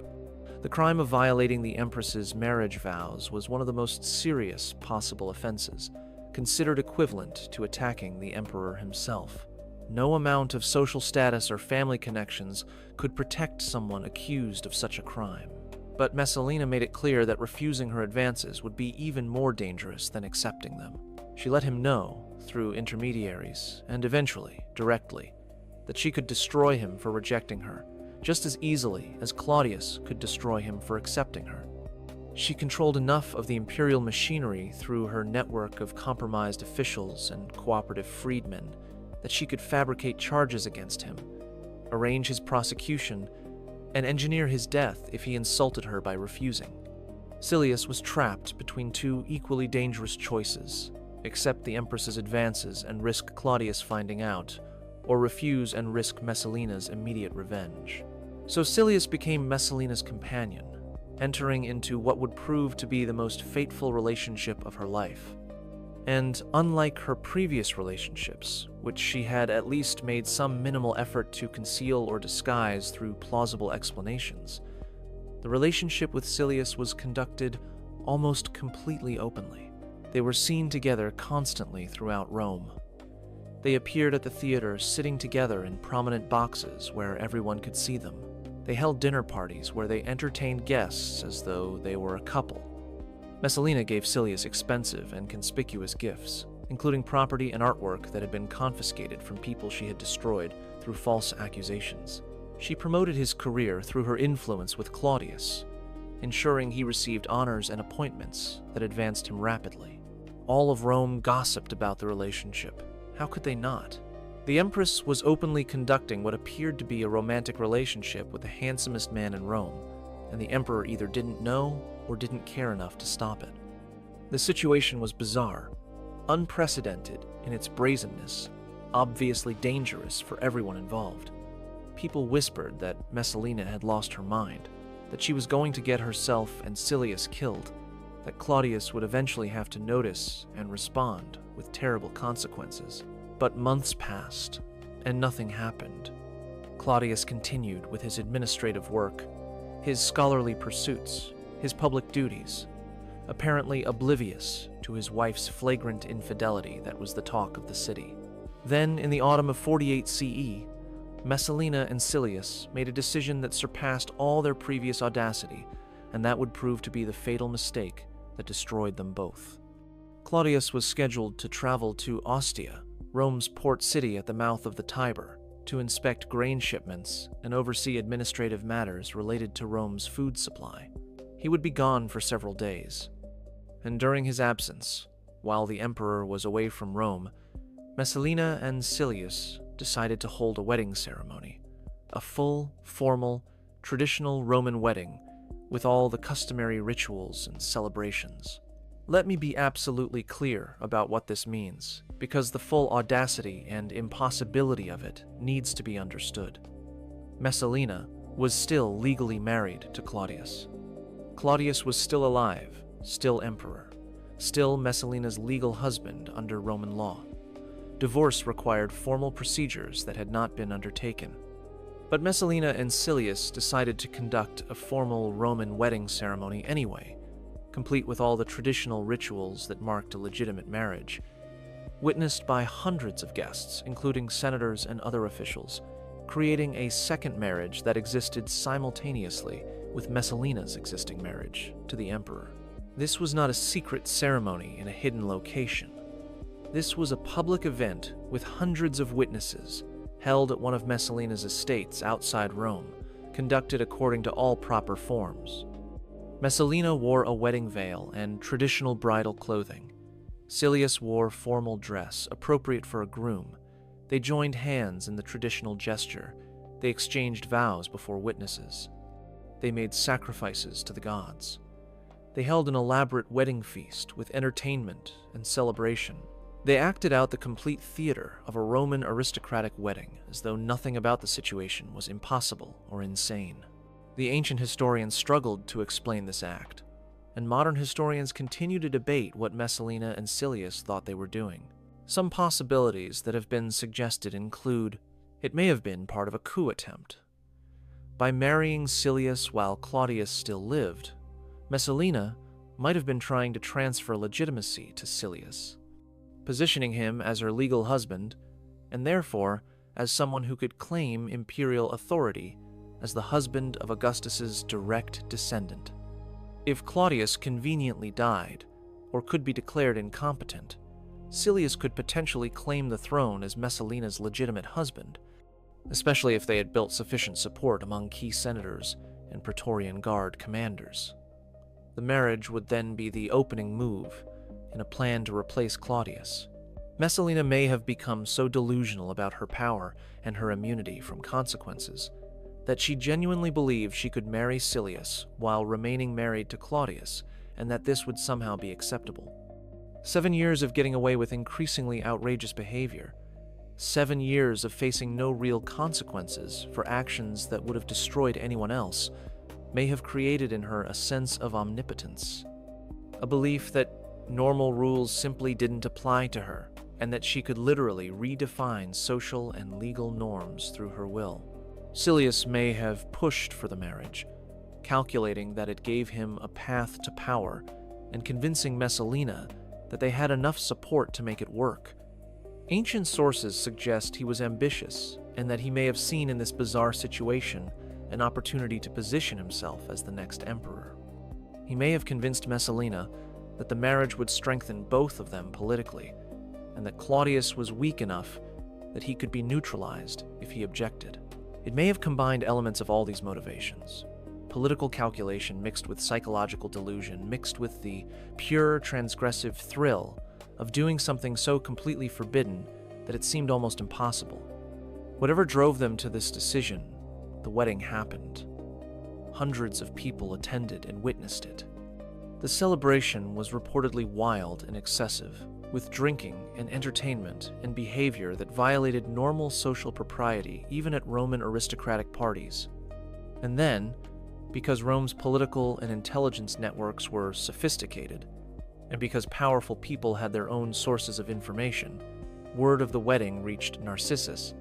A: The crime of violating the Empress's marriage vows was one of the most serious possible offenses, considered equivalent to attacking the emperor himself. No amount of social status or family connections could protect someone accused of such a crime. But Messalina made it clear that refusing her advances would be even more dangerous than accepting them. She let him know, through intermediaries, and eventually, directly, that she could destroy him for rejecting her, just as easily as Claudius could destroy him for accepting her. She controlled enough of the imperial machinery through her network of compromised officials and cooperative freedmen that she could fabricate charges against him, arrange his prosecution, and engineer his death if he insulted her by refusing. Silius was trapped between two equally dangerous choices: accept the Empress's advances and risk Claudius finding out, or refuse and risk Messalina's immediate revenge. So Silius became Messalina's companion, entering into what would prove to be the most fateful relationship of her life. And unlike her previous relationships, which she had at least made some minimal effort to conceal or disguise through plausible explanations, the relationship with Silius was conducted almost completely openly. They were seen together constantly throughout Rome. They appeared at the theater sitting together in prominent boxes where everyone could see them. They held dinner parties where they entertained guests as though they were a couple. Messalina gave Silius expensive and conspicuous gifts, including property and artwork that had been confiscated from people she had destroyed through false accusations. She promoted his career through her influence with Claudius, ensuring he received honors and appointments that advanced him rapidly. All of Rome gossiped about the relationship. How could they not? The Empress was openly conducting what appeared to be a romantic relationship with the handsomest man in Rome, and the Emperor either didn't know or didn't care enough to stop it. The situation was bizarre, unprecedented in its brazenness, obviously dangerous for everyone involved. People whispered that Messalina had lost her mind, that she was going to get herself and Silius killed, that Claudius would eventually have to notice and respond with terrible consequences. But months passed, and nothing happened. Claudius continued with his administrative work, his scholarly pursuits, his public duties, apparently oblivious to his wife's flagrant infidelity that was the talk of the city. Then, in the autumn of 48 CE, Messalina and Silius made a decision that surpassed all their previous audacity, and that would prove to be the fatal mistake that destroyed them both. Claudius was scheduled to travel to Ostia, Rome's port city at the mouth of the Tiber, to inspect grain shipments and oversee administrative matters related to Rome's food supply. He would be gone for several days, and during his absence, while the emperor was away from Rome, Messalina and Silius decided to hold a wedding ceremony, a full, formal, traditional Roman wedding with all the customary rituals and celebrations. Let me be absolutely clear about what this means, because the full audacity and impossibility of it needs to be understood. Messalina was still legally married to Claudius. Claudius was still alive, still emperor, still Messalina's legal husband under Roman law. Divorce required formal procedures that had not been undertaken. But Messalina and Silius decided to conduct a formal Roman wedding ceremony anyway, complete with all the traditional rituals that marked a legitimate marriage, witnessed by hundreds of guests, including senators and other officials, creating a second marriage that existed simultaneously with Messalina's existing marriage to the emperor. This was not a secret ceremony in a hidden location. This was a public event with hundreds of witnesses, held at one of Messalina's estates outside Rome, conducted according to all proper forms. Messalina wore a wedding veil and traditional bridal clothing. Silius wore formal dress, appropriate for a groom. They joined hands in the traditional gesture. They exchanged vows before witnesses. They made sacrifices to the gods. They held an elaborate wedding feast with entertainment and celebration. They acted out the complete theater of a Roman aristocratic wedding, as though nothing about the situation was impossible or insane. The ancient historians struggled to explain this act, and modern historians continue to debate what Messalina and Silius thought they were doing. Some possibilities that have been suggested include, it may have been part of a coup attempt. By marrying Silius while Claudius still lived, Messalina might have been trying to transfer legitimacy to Silius, positioning him as her legal husband, and therefore as someone who could claim imperial authority as the husband of Augustus's direct descendant. If Claudius conveniently died, or could be declared incompetent, Silius could potentially claim the throne as Messalina's legitimate husband, especially if they had built sufficient support among key senators and Praetorian Guard commanders. The marriage would then be the opening move in a plan to replace Claudius. Messalina may have become so delusional about her power and her immunity from consequences that she genuinely believed she could marry Silius while remaining married to Claudius, and that this would somehow be acceptable. 7 years of getting away with increasingly outrageous behavior, 7 years of facing no real consequences for actions that would have destroyed anyone else, may have created in her a sense of omnipotence, a belief that normal rules simply didn't apply to her, and that she could literally redefine social and legal norms through her will. Silius may have pushed for the marriage, calculating that it gave him a path to power, and convincing Messalina that they had enough support to make it work. Ancient sources suggest he was ambitious, and that he may have seen in this bizarre situation an opportunity to position himself as the next emperor. He may have convinced Messalina that the marriage would strengthen both of them politically, and that Claudius was weak enough that he could be neutralized if he objected. It may have combined elements of all these motivations. Political calculation mixed with psychological delusion, mixed with the pure transgressive thrill of doing something so completely forbidden that it seemed almost impossible. Whatever drove them to this decision, the wedding happened. Hundreds of people attended and witnessed it. The celebration was reportedly wild and excessive, with drinking and entertainment and behavior that violated normal social propriety even at Roman aristocratic parties. And then, because Rome's political and intelligence networks were sophisticated, and because powerful people had their own sources of information, word of the wedding reached Narcissus,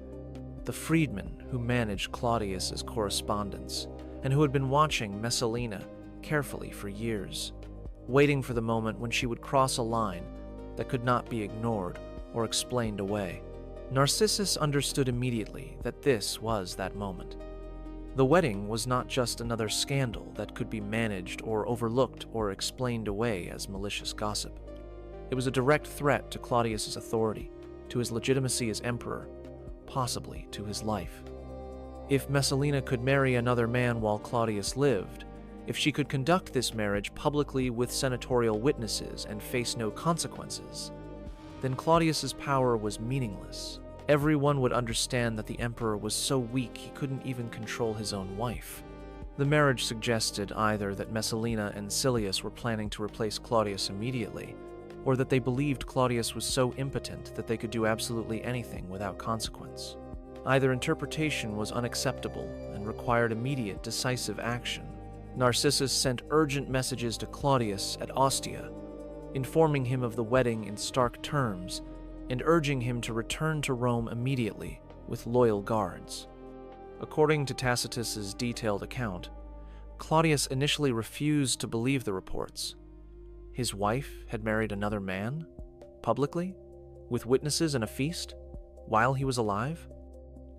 A: the freedman who managed Claudius's correspondence and who had been watching Messalina carefully for years, waiting for the moment when she would cross a line that could not be ignored or explained away. Narcissus understood immediately that this was that moment. The wedding was not just another scandal that could be managed or overlooked or explained away as malicious gossip. It was a direct threat to Claudius's authority, to his legitimacy as emperor, possibly to his life. If Messalina could marry another man while Claudius lived, if she could conduct this marriage publicly with senatorial witnesses and face no consequences, then Claudius's power was meaningless. Everyone would understand that the emperor was so weak he couldn't even control his own wife. The marriage suggested either that Messalina and Silius were planning to replace Claudius immediately, or that they believed Claudius was so impotent that they could do absolutely anything without consequence. Either interpretation was unacceptable and required immediate, decisive action. Narcissus sent urgent messages to Claudius at Ostia, informing him of the wedding in stark terms and urging him to return to Rome immediately with loyal guards. According to Tacitus's detailed account, Claudius initially refused to believe the reports. His wife had married another man? Publicly? With witnesses and a feast? While he was alive?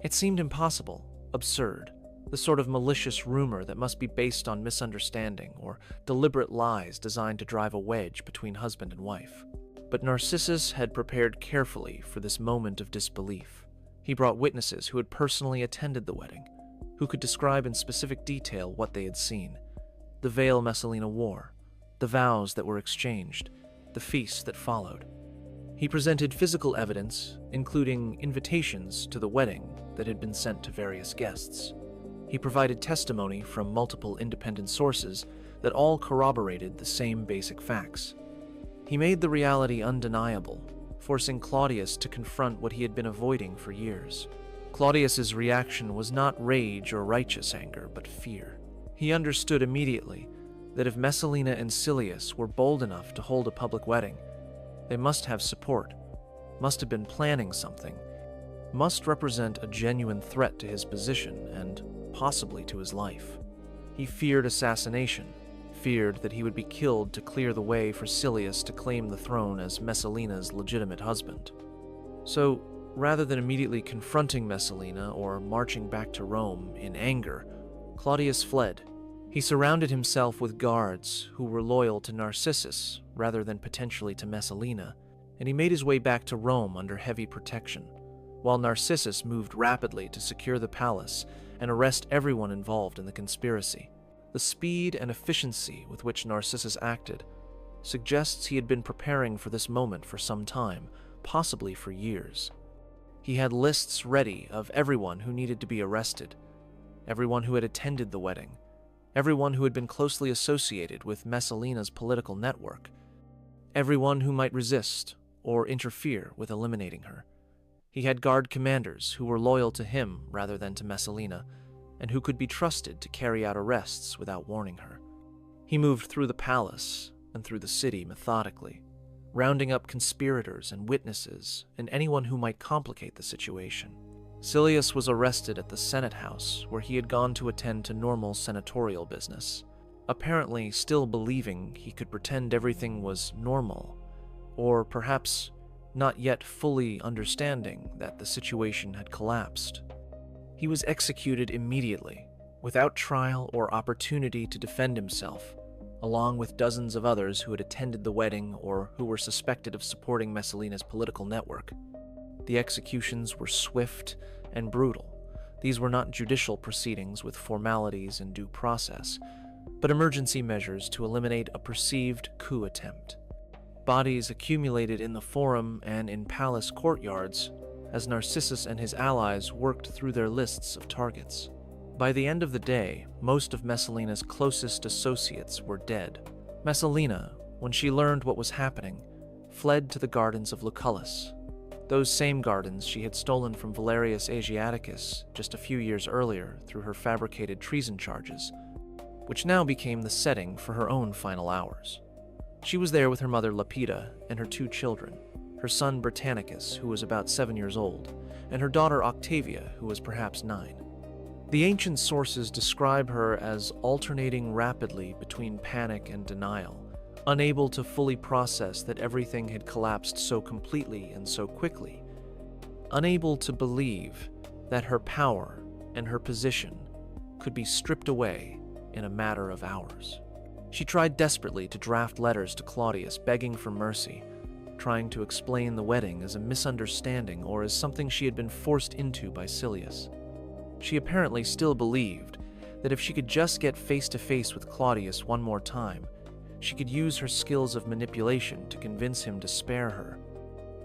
A: It seemed impossible, absurd, the sort of malicious rumor that must be based on misunderstanding or deliberate lies designed to drive a wedge between husband and wife. But Narcissus had prepared carefully for this moment of disbelief. He brought witnesses who had personally attended the wedding, who could describe in specific detail what they had seen: the veil Messalina wore, the vows that were exchanged, the feast that followed. He presented physical evidence, including invitations to the wedding that had been sent to various guests. He provided testimony from multiple independent sources that all corroborated the same basic facts. He made the reality undeniable, forcing Claudius to confront what he had been avoiding for years. Claudius's reaction was not rage or righteous anger, but fear. He understood immediately that if Messalina and Silius were bold enough to hold a public wedding, they must have support, must have been planning something, must represent a genuine threat to his position and possibly to his life. He feared assassination, feared that he would be killed to clear the way for Silius to claim the throne as Messalina's legitimate husband. So, rather than immediately confronting Messalina or marching back to Rome in anger, Claudius fled. He surrounded himself with guards who were loyal to Narcissus rather than potentially to Messalina, and he made his way back to Rome under heavy protection, while Narcissus moved rapidly to secure the palace and arrest everyone involved in the conspiracy. The speed and efficiency with which Narcissus acted suggests he had been preparing for this moment for some time, possibly for years. He had lists ready of everyone who needed to be arrested, everyone who had attended the wedding, everyone who had been closely associated with Messalina's political network, everyone who might resist or interfere with eliminating her. He had guard commanders who were loyal to him rather than to Messalina, and who could be trusted to carry out arrests without warning her. He moved through the palace and through the city methodically, rounding up conspirators and witnesses and anyone who might complicate the situation. Silius was arrested at the Senate House, where he had gone to attend to normal senatorial business, apparently still believing he could pretend everything was normal, or perhaps not yet fully understanding that the situation had collapsed. He was executed immediately, without trial or opportunity to defend himself, along with dozens of others who had attended the wedding or who were suspected of supporting Messalina's political network. The executions were swift and brutal. These were not judicial proceedings with formalities and due process, but emergency measures to eliminate a perceived coup attempt. Bodies accumulated in the forum and in palace courtyards as Narcissus and his allies worked through their lists of targets. By the end of the day, most of Messalina's closest associates were dead. Messalina, when she learned what was happening, fled to the gardens of Lucullus, those same gardens she had stolen from Valerius Asiaticus just a few years earlier through her fabricated treason charges, which now became the setting for her own final hours. She was there with her mother Lepida and her 2 children, her son Britannicus, who was about 7 years old, and her daughter Octavia, who was perhaps 9. The ancient sources describe her as alternating rapidly between panic and denial, unable to fully process that everything had collapsed so completely and so quickly, unable to believe that her power and her position could be stripped away in a matter of hours. She tried desperately to draft letters to Claudius begging for mercy, trying to explain the wedding as a misunderstanding or as something she had been forced into by Silius. She apparently still believed that if she could just get face-to-face with Claudius one more time, she could use her skills of manipulation to convince him to spare her,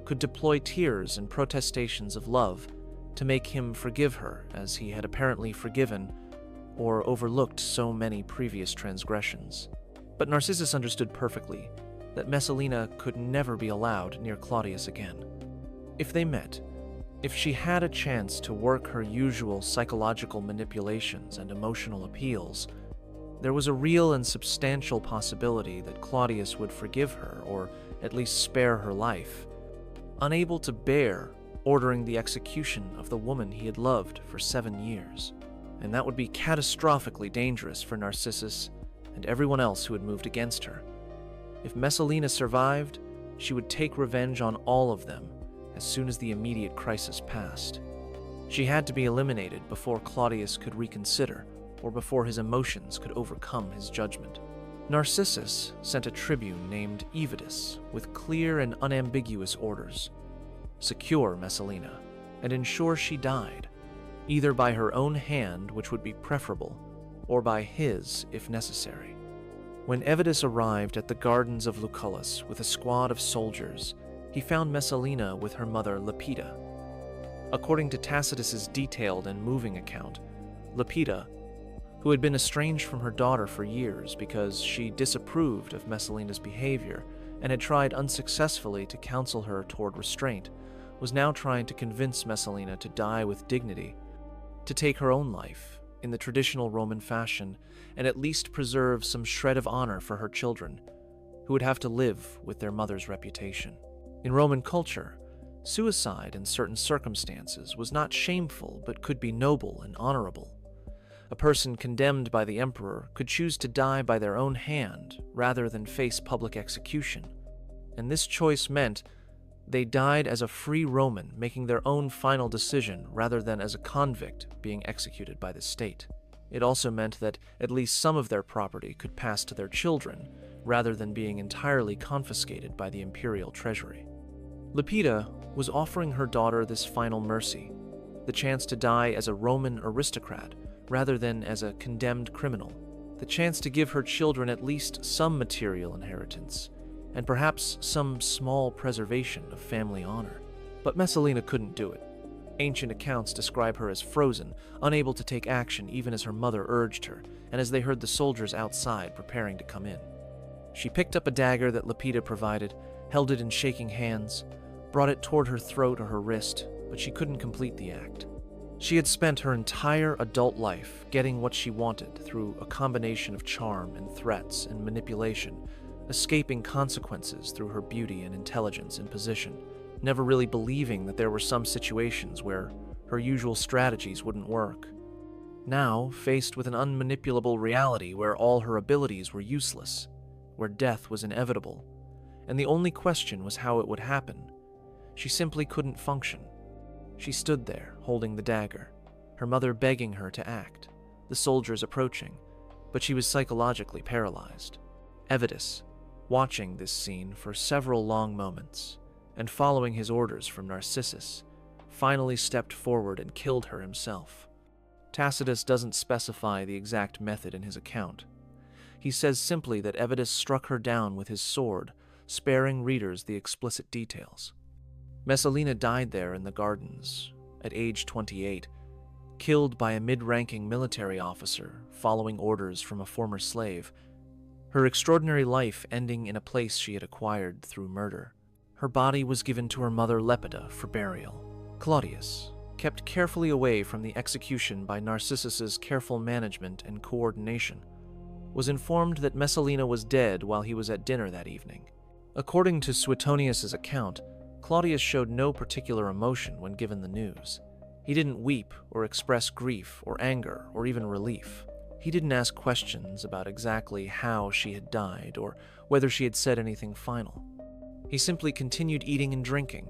A: could deploy tears and protestations of love to make him forgive her as he had apparently forgiven or overlooked so many previous transgressions. But Narcissus understood perfectly that Messalina could never be allowed near Claudius again. If they met, if she had a chance to work her usual psychological manipulations and emotional appeals, there was a real and substantial possibility that Claudius would forgive her or at least spare her life, unable to bear ordering the execution of the woman he had loved for 7 years. And that would be catastrophically dangerous for Narcissus and everyone else who had moved against her. If Messalina survived, she would take revenge on all of them as soon as the immediate crisis passed. She had to be eliminated before Claudius could reconsider, or before his emotions could overcome his judgment. Narcissus sent a tribune named Evadus with clear and unambiguous orders. Secure Messalina, and ensure she died, either by her own hand, which would be preferable, or by his if necessary. When Evadus arrived at the gardens of Lucullus with a squad of soldiers, he found Messalina with her mother Lepida. According to Tacitus's detailed and moving account, Lepida, who had been estranged from her daughter for years because she disapproved of Messalina's behavior and had tried unsuccessfully to counsel her toward restraint, was now trying to convince Messalina to die with dignity, to take her own life in the traditional Roman fashion, and at least preserve some shred of honor for her children, who would have to live with their mother's reputation. In Roman culture, suicide in certain circumstances was not shameful but could be noble and honorable. A person condemned by the emperor could choose to die by their own hand rather than face public execution, and this choice meant they died as a free Roman, making their own final decision rather than as a convict being executed by the state. It also meant that at least some of their property could pass to their children, rather than being entirely confiscated by the imperial treasury. Lepida was offering her daughter this final mercy, the chance to die as a Roman aristocrat rather than as a condemned criminal, the chance to give her children at least some material inheritance, and perhaps some small preservation of family honor. But Messalina couldn't do it. Ancient accounts describe her as frozen, unable to take action even as her mother urged her, and as they heard the soldiers outside preparing to come in. She picked up a dagger that Lepida provided, held it in shaking hands, brought it toward her throat or her wrist, but she couldn't complete the act. She had spent her entire adult life getting what she wanted through a combination of charm and threats and manipulation, escaping consequences through her beauty and intelligence and position, never really believing that there were some situations where her usual strategies wouldn't work. Now, faced with an unmanipulable reality where all her abilities were useless, where death was inevitable, and the only question was how it would happen, she simply couldn't function. She stood there, holding the dagger, her mother begging her to act, the soldiers approaching, but she was psychologically paralyzed. Evidus, watching this scene for several long moments and following his orders from Narcissus, finally stepped forward and killed her himself. Tacitus doesn't specify the exact method in his account. He says simply that Evidus struck her down with his sword, sparing readers the explicit details. Messalina died there in the gardens, at age 28, killed by a mid-ranking military officer following orders from a former slave, her extraordinary life ending in a place she had acquired through murder. Her body was given to her mother Lepida for burial. Claudius, kept carefully away from the execution by Narcissus's careful management and coordination, was informed that Messalina was dead while he was at dinner that evening. According to Suetonius's account, Claudius showed no particular emotion when given the news. He didn't weep or express grief or anger or even relief. He didn't ask questions about exactly how she had died or whether she had said anything final. He simply continued eating and drinking,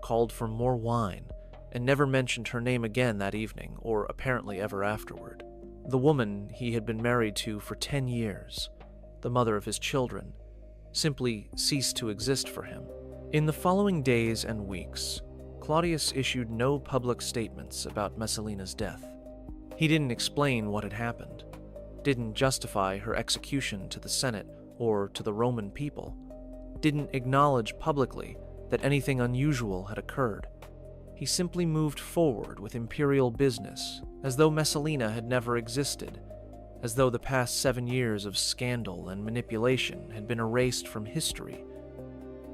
A: called for more wine, and never mentioned her name again that evening or apparently ever afterward. The woman he had been married to for 10 years, the mother of his children, simply ceased to exist for him. In the following days and weeks, Claudius issued no public statements about Messalina's death. He didn't explain what had happened, didn't justify her execution to the Senate or to the Roman people, didn't acknowledge publicly that anything unusual had occurred. He simply moved forward with imperial business as though Messalina had never existed, as though the past 7 years of scandal and manipulation had been erased from history,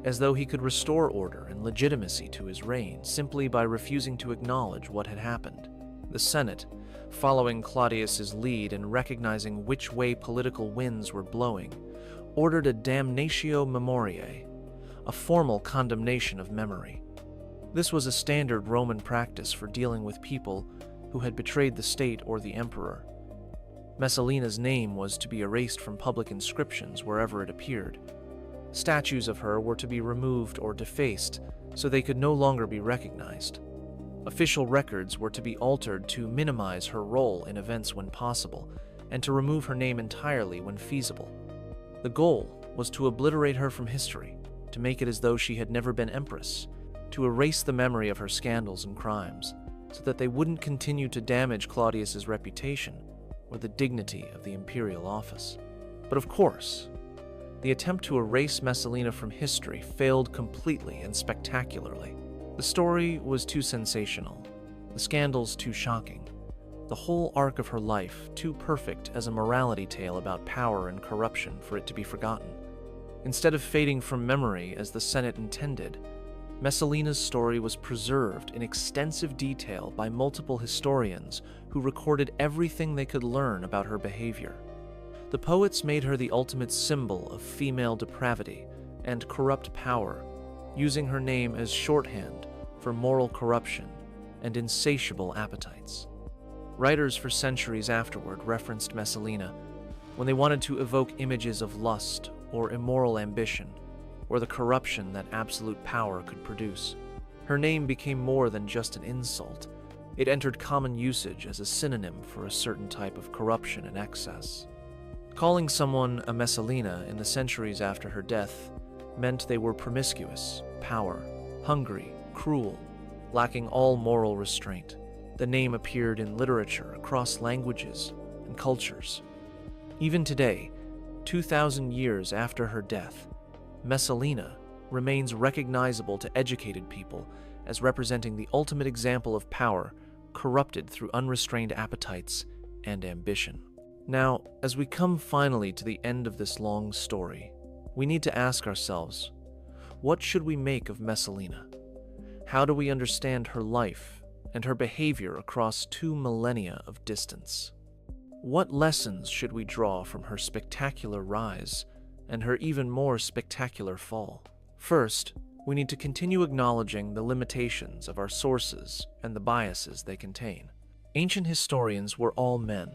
A: as though he could restore order and legitimacy to his reign simply by refusing to acknowledge what had happened. The Senate, following Claudius's lead and recognizing which way political winds were blowing, ordered a damnatio memoriae, a formal condemnation of memory. This was a standard Roman practice for dealing with people who had betrayed the state or the emperor. Messalina's name was to be erased from public inscriptions wherever it appeared. Statues of her were to be removed or defaced so they could no longer be recognized. Official records were to be altered to minimize her role in events when possible, and to remove her name entirely when feasible. The goal was to obliterate her from history, to make it as though she had never been empress, to erase the memory of her scandals and crimes, so that they wouldn't continue to damage Claudius's reputation or the dignity of the imperial office. But of course, the attempt to erase Messalina from history failed completely and spectacularly. The story was too sensational, the scandals too shocking, the whole arc of her life too perfect as a morality tale about power and corruption for it to be forgotten. Instead of fading from memory as the Senate intended, Messalina's story was preserved in extensive detail by multiple historians who recorded everything they could learn about her behavior. The poets made her the ultimate symbol of female depravity and corrupt power, using her name as shorthand for moral corruption and insatiable appetites. Writers for centuries afterward referenced Messalina when they wanted to evoke images of lust or immoral ambition, or the corruption that absolute power could produce. Her name became more than just an insult. It entered common usage as a synonym for a certain type of corruption and excess. Calling someone a Messalina in the centuries after her death meant they were promiscuous, power, hungry, cruel, lacking all moral restraint. The name appeared in literature across languages and cultures. Even today, 2,000 years after her death, Messalina remains recognizable to educated people as representing the ultimate example of power corrupted through unrestrained appetites and ambition. Now, as we come finally to the end of this long story, we need to ask ourselves, what should we make of Messalina? How do we understand her life and her behavior across 2 millennia of distance? What lessons should we draw from her spectacular rise and her even more spectacular fall? First, we need to continue acknowledging the limitations of our sources and the biases they contain. Ancient historians were all men,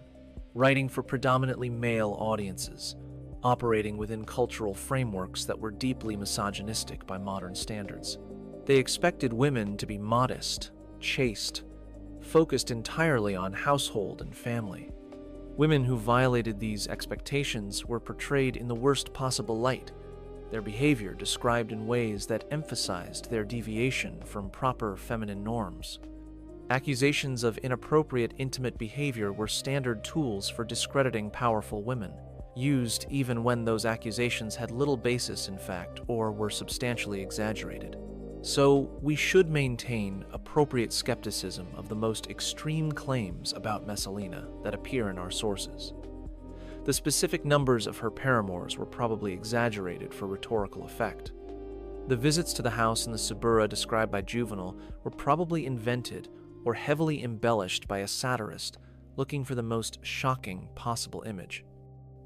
A: writing for predominantly male audiences, operating within cultural frameworks that were deeply misogynistic by modern standards. They expected women to be modest, chaste, focused entirely on household and family. Women who violated these expectations were portrayed in the worst possible light, their behavior described in ways that emphasized their deviation from proper feminine norms. Accusations of inappropriate intimate behavior were standard tools for discrediting powerful women, used even when those accusations had little basis in fact or were substantially exaggerated. So, we should maintain appropriate skepticism of the most extreme claims about Messalina that appear in our sources. The specific numbers of her paramours were probably exaggerated for rhetorical effect. The visits to the house in the Suburra described by Juvenal were probably invented or heavily embellished by a satirist looking for the most shocking possible image.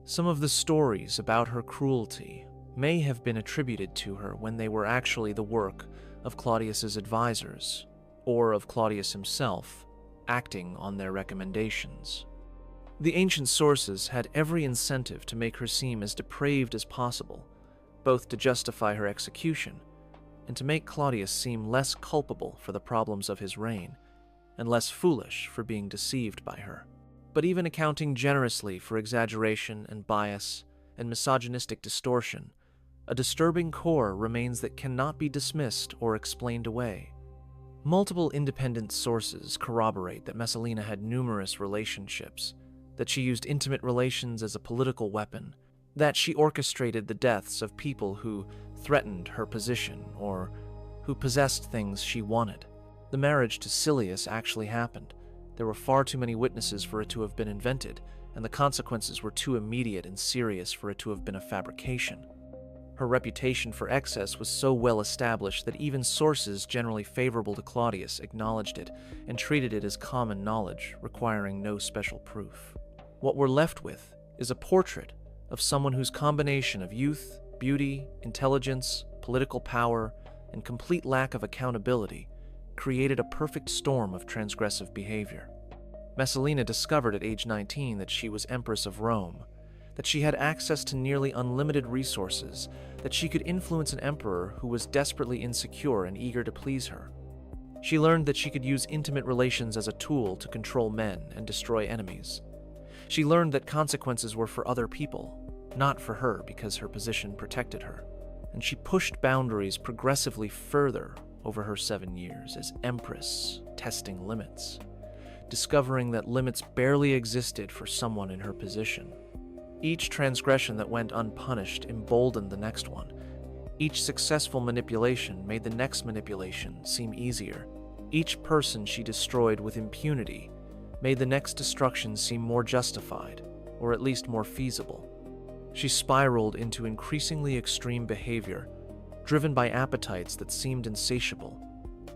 A: Some of the stories about her cruelty may have been attributed to her when they were actually the work of Claudius's advisors, or of Claudius himself, acting on their recommendations. The ancient sources had every incentive to make her seem as depraved as possible, both to justify her execution and to make Claudius seem less culpable for the problems of his reign and less foolish for being deceived by her. But even accounting generously for exaggeration and bias and misogynistic distortion, a disturbing core remains that cannot be dismissed or explained away. Multiple independent sources corroborate that Messalina had numerous relationships, that she used intimate relations as a political weapon, that she orchestrated the deaths of people who threatened her position or who possessed things she wanted. The marriage to Silius actually happened. There were far too many witnesses for it to have been invented, and the consequences were too immediate and serious for it to have been a fabrication. Her reputation for excess was so well established that even sources generally favorable to Claudius acknowledged it and treated it as common knowledge, requiring no special proof. What we're left with is a portrait of someone whose combination of youth, beauty, intelligence, political power, and complete lack of accountability created a perfect storm of transgressive behavior. Messalina discovered at age 19 that she was Empress of Rome, that she had access to nearly unlimited resources, that she could influence an emperor who was desperately insecure and eager to please her. She learned that she could use intimate relations as a tool to control men and destroy enemies. She learned that consequences were for other people, not for her because her position protected her. And she pushed boundaries progressively further over her 7 years as Empress, testing limits, discovering that limits barely existed for someone in her position. Each transgression that went unpunished emboldened the next one. Each successful manipulation made the next manipulation seem easier. Each person she destroyed with impunity made the next destruction seem more justified, or at least more feasible. She spiraled into increasingly extreme behavior, driven by appetites that seemed insatiable,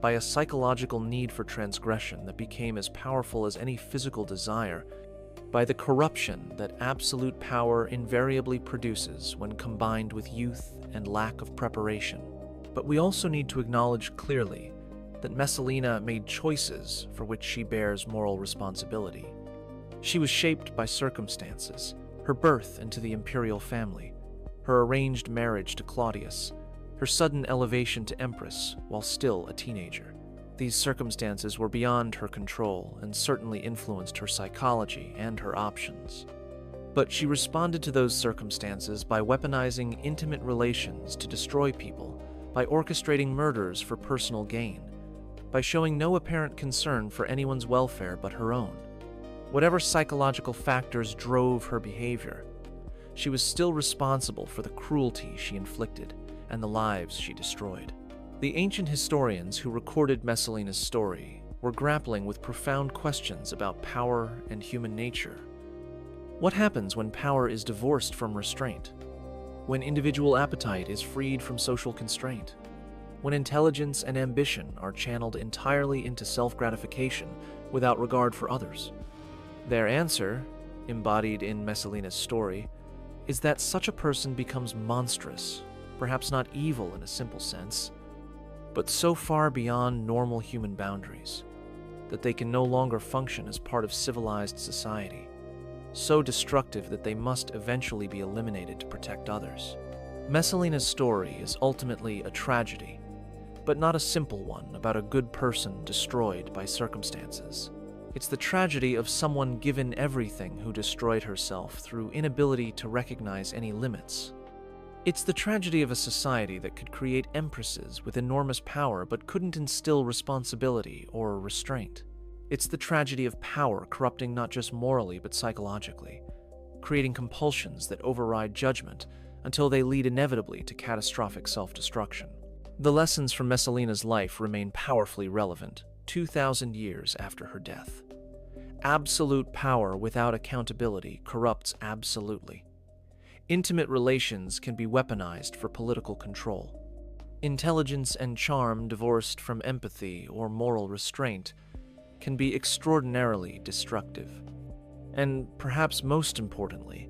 A: by a psychological need for transgression that became as powerful as any physical desire, by the corruption that absolute power invariably produces when combined with youth and lack of preparation. But we also need to acknowledge clearly that Messalina made choices for which she bears moral responsibility. She was shaped by circumstances, her birth into the imperial family, her arranged marriage to Claudius, her sudden elevation to Empress while still a teenager. These circumstances were beyond her control and certainly influenced her psychology and her options. But she responded to those circumstances by weaponizing intimate relations to destroy people, by orchestrating murders for personal gain, by showing no apparent concern for anyone's welfare but her own. Whatever psychological factors drove her behavior, she was still responsible for the cruelty she inflicted and the lives she destroyed. The ancient historians who recorded Messalina's story were grappling with profound questions about power and human nature. What happens when power is divorced from restraint? When individual appetite is freed from social constraint? When intelligence and ambition are channeled entirely into self-gratification without regard for others? Their answer, embodied in Messalina's story, is that such a person becomes monstrous, perhaps not evil in a simple sense, but so far beyond normal human boundaries that they can no longer function as part of civilized society, so destructive that they must eventually be eliminated to protect others. Messalina's story is ultimately a tragedy, but not a simple one about a good person destroyed by circumstances. It's the tragedy of someone given everything who destroyed herself through inability to recognize any limits. It's the tragedy of a society that could create empresses with enormous power but couldn't instill responsibility or restraint. It's the tragedy of power corrupting not just morally but psychologically, creating compulsions that override judgment until they lead inevitably to catastrophic self-destruction. The lessons from Messalina's life remain powerfully relevant 2,000 years after her death. Absolute power without accountability corrupts absolutely. Intimate relations can be weaponized for political control. Intelligence and charm divorced from empathy or moral restraint can be extraordinarily destructive. And perhaps most importantly,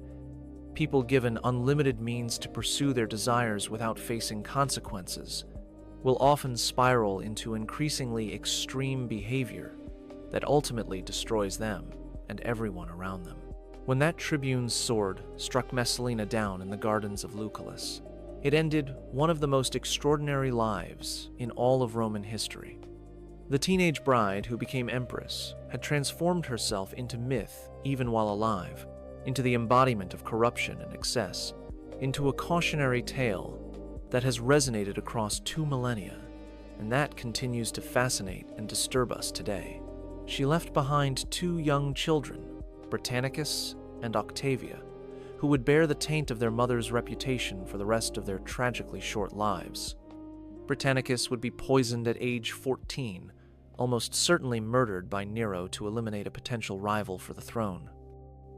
A: people given unlimited means to pursue their desires without facing consequences will often spiral into increasingly extreme behavior that ultimately destroys them and everyone around them. When that tribune's sword struck Messalina down in the gardens of Lucullus, it ended one of the most extraordinary lives in all of Roman history. The teenage bride who became empress had transformed herself into myth even while alive, into the embodiment of corruption and excess, into a cautionary tale that has resonated across 2 millennia, and that continues to fascinate and disturb us today. She left behind 2 young children, Britannicus and Octavia, who would bear the taint of their mother's reputation for the rest of their tragically short lives. Britannicus would be poisoned at age 14, almost certainly murdered by Nero to eliminate a potential rival for the throne.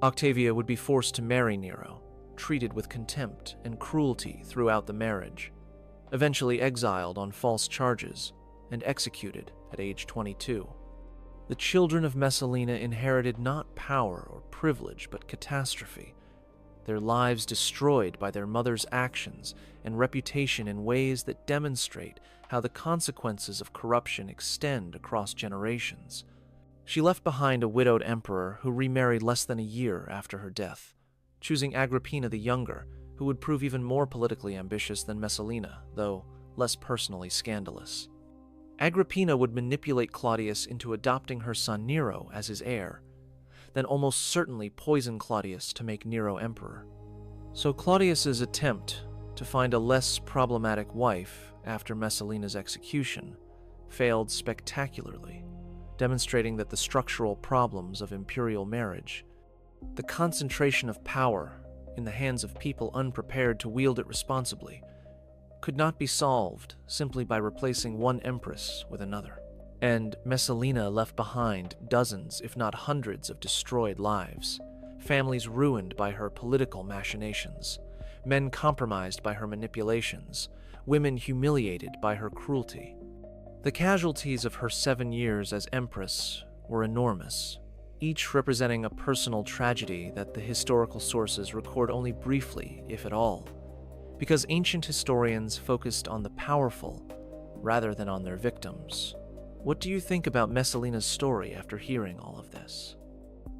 A: Octavia would be forced to marry Nero, treated with contempt and cruelty throughout the marriage, eventually exiled on false charges, and executed at age 22. The children of Messalina inherited not power or privilege, but catastrophe, their lives destroyed by their mother's actions and reputation in ways that demonstrate how the consequences of corruption extend across generations. She left behind a widowed emperor who remarried less than a year after her death, choosing Agrippina the Younger, who would prove even more politically ambitious than Messalina, though less personally scandalous. Agrippina would manipulate Claudius into adopting her son Nero as his heir, then almost certainly poison Claudius to make Nero emperor. So Claudius's attempt to find a less problematic wife after Messalina's execution failed spectacularly, demonstrating that the structural problems of imperial marriage, the concentration of power in the hands of people unprepared to wield it responsibly, could not be solved simply by replacing one empress with another. And Messalina left behind dozens, if not hundreds, of destroyed lives, families ruined by her political machinations, men compromised by her manipulations, women humiliated by her cruelty. The casualties of her 7 years as empress were enormous, each representing a personal tragedy that the historical sources record only briefly, if at all, because ancient historians focused on the powerful rather than on their victims. What do you think about Messalina's story after hearing all of this?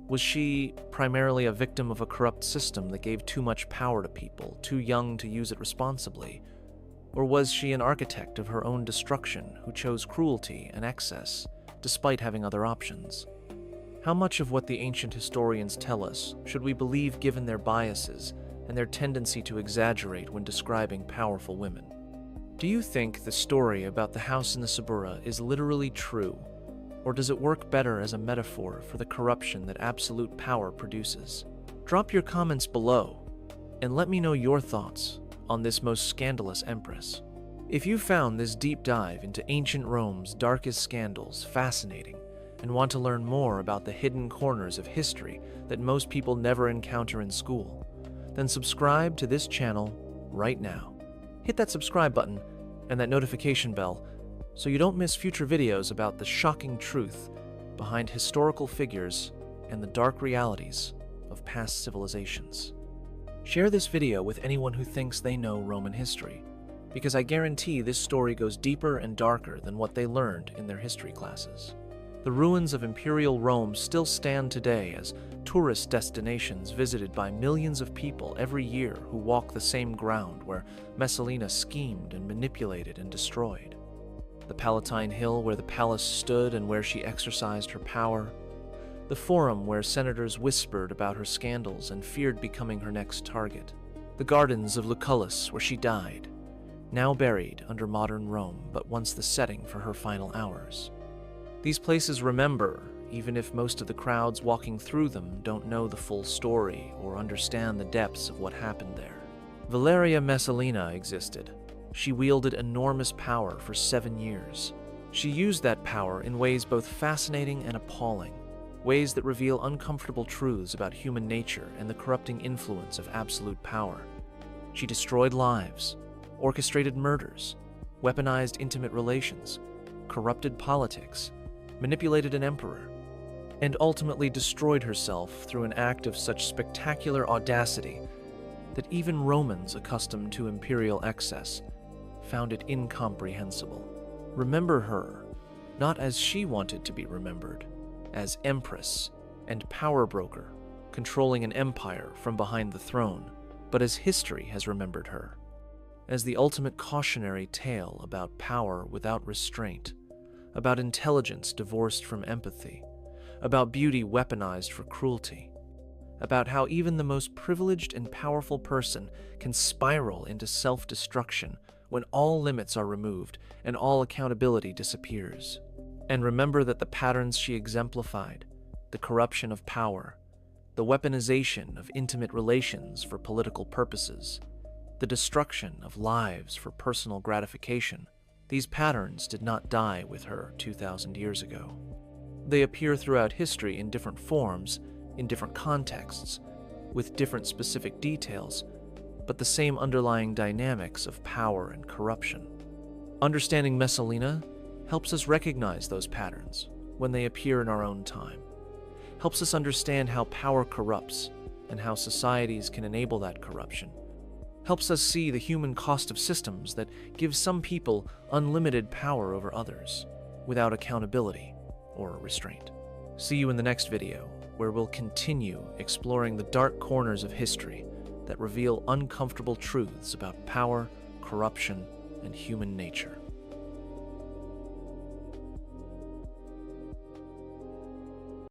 A: Was she primarily a victim of a corrupt system that gave too much power to people, too young to use it responsibly? Or was she an architect of her own destruction who chose cruelty and excess, despite having other options? How much of what the ancient historians tell us should we believe given their biases and their tendency to exaggerate when describing powerful women? Do you think the story about the house in the Suburra is literally true, or does it work better as a metaphor for the corruption that absolute power produces? Drop your comments below, and let me know your thoughts on this most scandalous empress. If you found this deep dive into ancient Rome's darkest scandals fascinating, and want to learn more about the hidden corners of history that most people never encounter in school, then subscribe to this channel right now. Hit that subscribe button and that notification bell so you don't miss future videos about the shocking truth behind historical figures and the dark realities of past civilizations. Share this video with anyone who thinks they know Roman history, because I guarantee this story goes deeper and darker than what they learned in their history classes. The ruins of Imperial Rome still stand today as tourist destinations visited by millions of people every year who walk the same ground where Messalina schemed and manipulated and destroyed. The Palatine Hill where the palace stood and where she exercised her power, The forum where senators whispered about her scandals and feared becoming her next target. The gardens of Lucullus, where she died, now buried under modern Rome, but once the setting for her final hours. These places remember, even if most of the crowds walking through them don't know the full story or understand the depths of what happened there. Valeria Messalina existed. She wielded enormous power for 7 years. She used that power in ways both fascinating and appalling, ways that reveal uncomfortable truths about human nature and the corrupting influence of absolute power. She destroyed lives, orchestrated murders, weaponized intimate relations, corrupted politics, manipulated an emperor, and ultimately destroyed herself through an act of such spectacular audacity that even Romans accustomed to imperial excess found it incomprehensible. Remember her, not as she wanted to be remembered, as empress and power broker, controlling an empire from behind the throne, but as history has remembered her, as the ultimate cautionary tale about power without restraint, about intelligence divorced from empathy, about beauty weaponized for cruelty, about how even the most privileged and powerful person can spiral into self-destruction when all limits are removed and all accountability disappears. And remember that the patterns she exemplified, the corruption of power, the weaponization of intimate relations for political purposes, the destruction of lives for personal gratification, these patterns did not die with her 2,000 years ago. They appear throughout history in different forms, in different contexts, with different specific details, but the same underlying dynamics of power and corruption. Understanding Messalina helps us recognize those patterns when they appear in our own time, helps us understand how power corrupts and how societies can enable that corruption, helps us see the human cost of systems that give some people unlimited power over others, without accountability or restraint. See you in the next video, where we'll continue exploring the dark corners of history that reveal uncomfortable truths about power, corruption, and human nature.